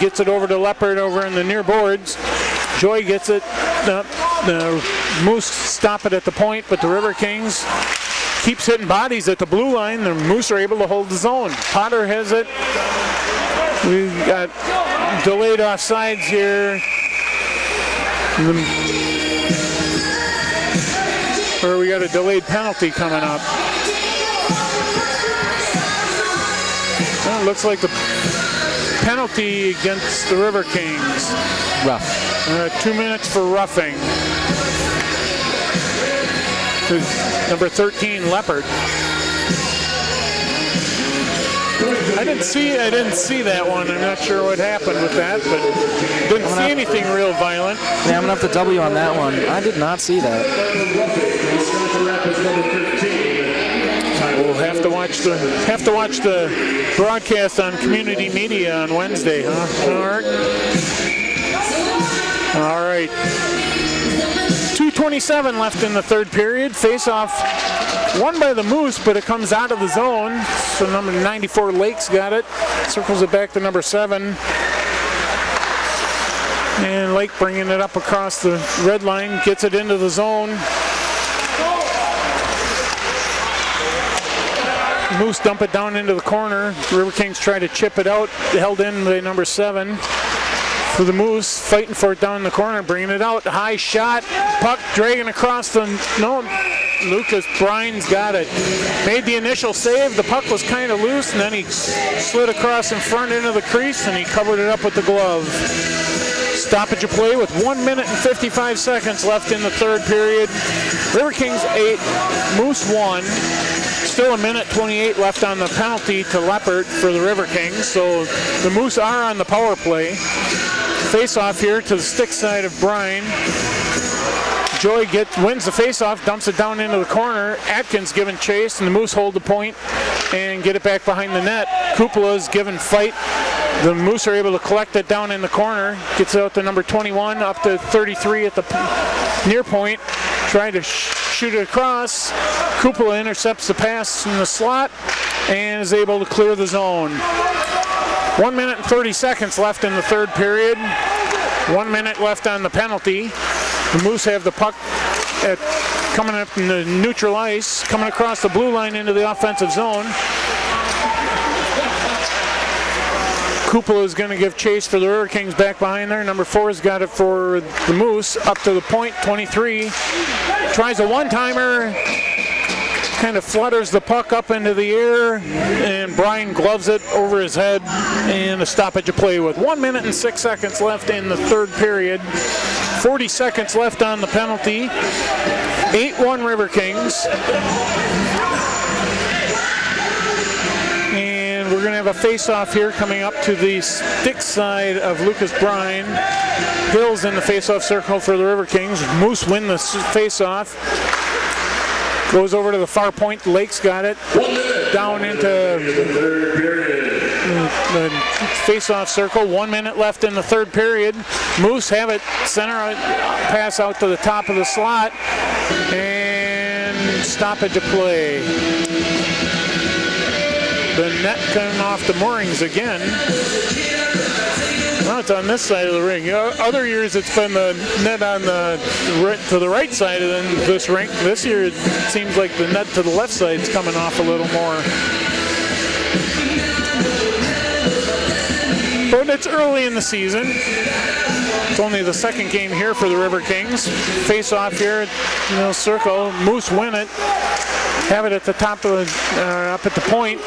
gets it over to Leppert over in the near boards. Joy gets it. The Moose stop it at the point, but the Riverkings keeps hitting bodies at the blue line. The Moose are able to hold the zone. Potter has it. We've got delayed offsides here. Or we got a delayed penalty coming up. Well, it looks like the penalty against the Riverkings. Rough. 2 minutes for roughing. Number 13, Leppert. I didn't see that one. I'm not sure what happened with that, but didn't see anything real violent. Yeah, I'm gonna have to W on that one. I did not see that. We'll have to watch the broadcast on community media on Wednesday, huh? All right. 2:27 left in the third period. Face-off won by the Moose, but it comes out of the zone. So number 94, Lake's got it. Circles it back to number 7. And Lake bringing it up across the red line, gets it into the zone. Moose dump it down into the corner. Riverkings try to chip it out, held in by number 7. For the Moose, fighting for it down in the corner, bringing it out. High shot, puck dragging across the, no, Lucas Bryan's got it. Made the initial save, the puck was kind of loose, and then he slid across in front into the crease, and he covered it up with the glove. Stoppage of play with 1 minute and 55 seconds left in the third period. Riverkings 8, Moose 1. Still a minute 28 left on the penalty to Leppert for the Riverkings, so the Moose are on the power play. Face-off here to the stick side of Bryan. Joy wins the face-off, dumps it down into the corner. Atkins giving chase, and the Moose hold the point and get it back behind the net. Kupala's giving fight. The Moose are able to collect it down in the corner. Gets it out to number 21, up to 33 at the near point. Trying to shoot it across. Kupala intercepts the pass in the slot and is able to clear the zone. 1 minute and 30 seconds left in the third period. 1 minute left on the penalty. The Moose have the puck coming up in the neutral ice, coming across the blue line into the offensive zone. Kupala is going to give chase for the Riverkings back behind there. Number 4's got it for the Moose, up to the point, 23. Tries a one-timer, kind of flutters the puck up into the air, and Bryan gloves it over his head, and a stoppage of play with 1 minute and 6 seconds left in the third period. 40 seconds left on the penalty. 8-1 Riverkings. And we're going to have a face-off here coming up to the stick side of Lucas Bryan. Hill's in the face-off circle for the Riverkings. Moose win the face-off. Goes over to the far point. Lake's got it. Down into the face-off circle. 1 minute left in the third period. Moose have it. Center pass out to the top of the slot. And stoppage of play. The net coming off the moorings again. Well, it's on this side of the ring. Other years it's been the net on the to the right side of this rink. This year it seems like the net to the left side is coming off a little more. But it's early in the season. It's only the second game here for the Riverkings. Face off here, circle. Moose win it. Have it at the top of up at the point.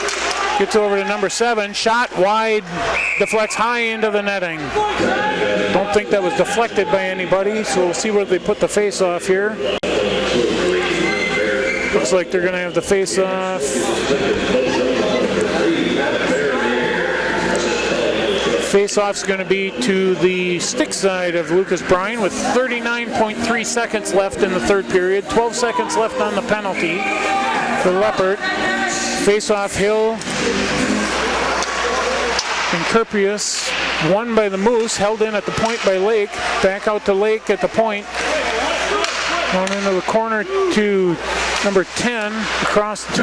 Gets over to number 7. Shot wide. Deflects high into the netting. Don't think that was deflected by anybody, so we'll see where they put the face off here. Looks like they're going to have the face off. Face-off's going to be to the stick side of Lucas Bryan with 39.3 seconds left in the third period. 12 seconds left on the penalty for Leopard. Face-off Hill and Kerpius. Won by the Moose. Held in at the point by Lake. Back out to Lake at the point. Down into the corner to number 10. Across to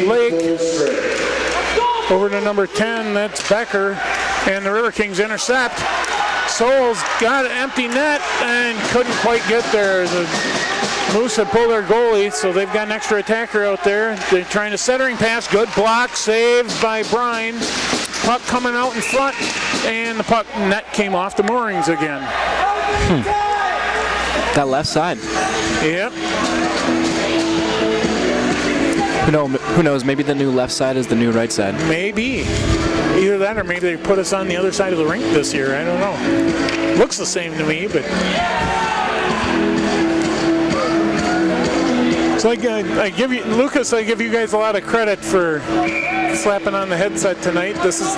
Lake. Over to number 10, that's Becker, and the Riverkings intercept. Souls got an empty net and couldn't quite get there. The Moose had pulled their goalie, so they've got an extra attacker out there. They're trying to centering pass, good block, saved by Bryan. Puck coming out in front, and the puck net came off the moorings again. That left side. Yep. Who knows? Maybe the new left side is the new right side. Maybe. Either that or maybe they put us on the other side of the rink this year. I don't know. Looks the same to me, but... So I give you, Lucas, I give you guys a lot of credit for slapping on the headset tonight. This is...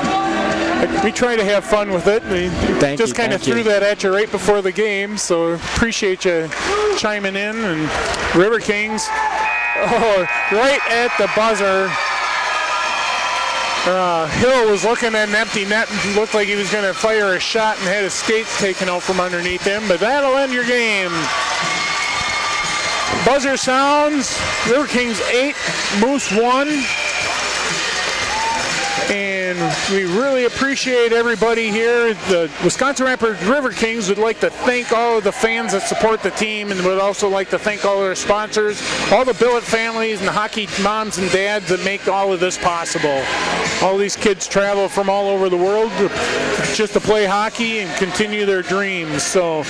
We try to have fun with it. We just kind of threw that at you right before the game, so appreciate you chiming in. And Riverkings... Oh, right at the buzzer. Hill was looking at an empty net and looked like he was going to fire a shot and had his skates taken out from underneath him, but that'll end your game. Buzzer sounds. Riverkings 8, Moose 1. And we really appreciate everybody here. The Wisconsin Rapids Riverkings would like to thank all of the fans that support the team, and would also like to thank all of our sponsors, all the billet families and the hockey moms and dads that make all of this possible. All these kids travel from all over the world just to play hockey and continue their dreams. So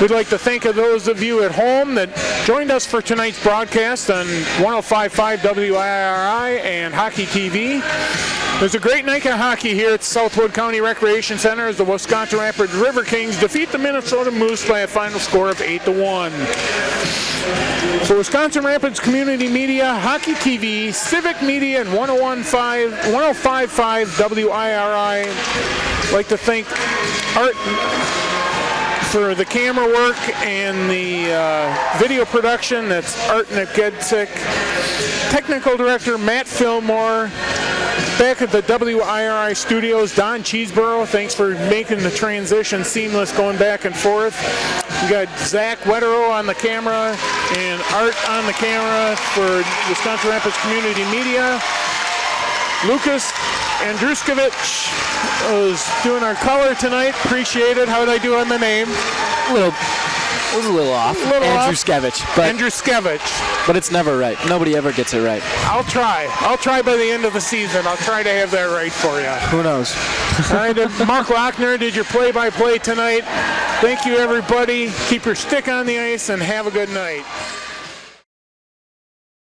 we'd like to thank those of you at home that joined us for tonight's broadcast on 105.5 WIRI and Hockey TV. There's a great night of hockey here at Southwood County Recreation Center as the Wisconsin Rapids Riverkings defeat the Minnesota Moose by a final score of 8-1. For Wisconsin Rapids Community Media, Hockey TV, Civic Media, and 105.5 WIRI, I'd like to thank Art for the camera work and the video production. That's Art Nagedzik. Technical Director Matt Fillmore. Back at the WIRI studios, Don Cheeseborough, thanks for making the transition seamless going back and forth. We got Zach Wetterow on the camera and Art on the camera for Wisconsin Rapids Community Media. Lucas Andruskevich was doing our color tonight. Appreciate it. How did I do on the name? It was a little off. Andruskevich. But it's never right. Nobody ever gets it right. I'll try. I'll try by the end of the season. I'll try to have that right for you. Who knows? All right, Mark Lochner did your play-by-play tonight. Thank you, everybody. Keep your stick on the ice and have a good night.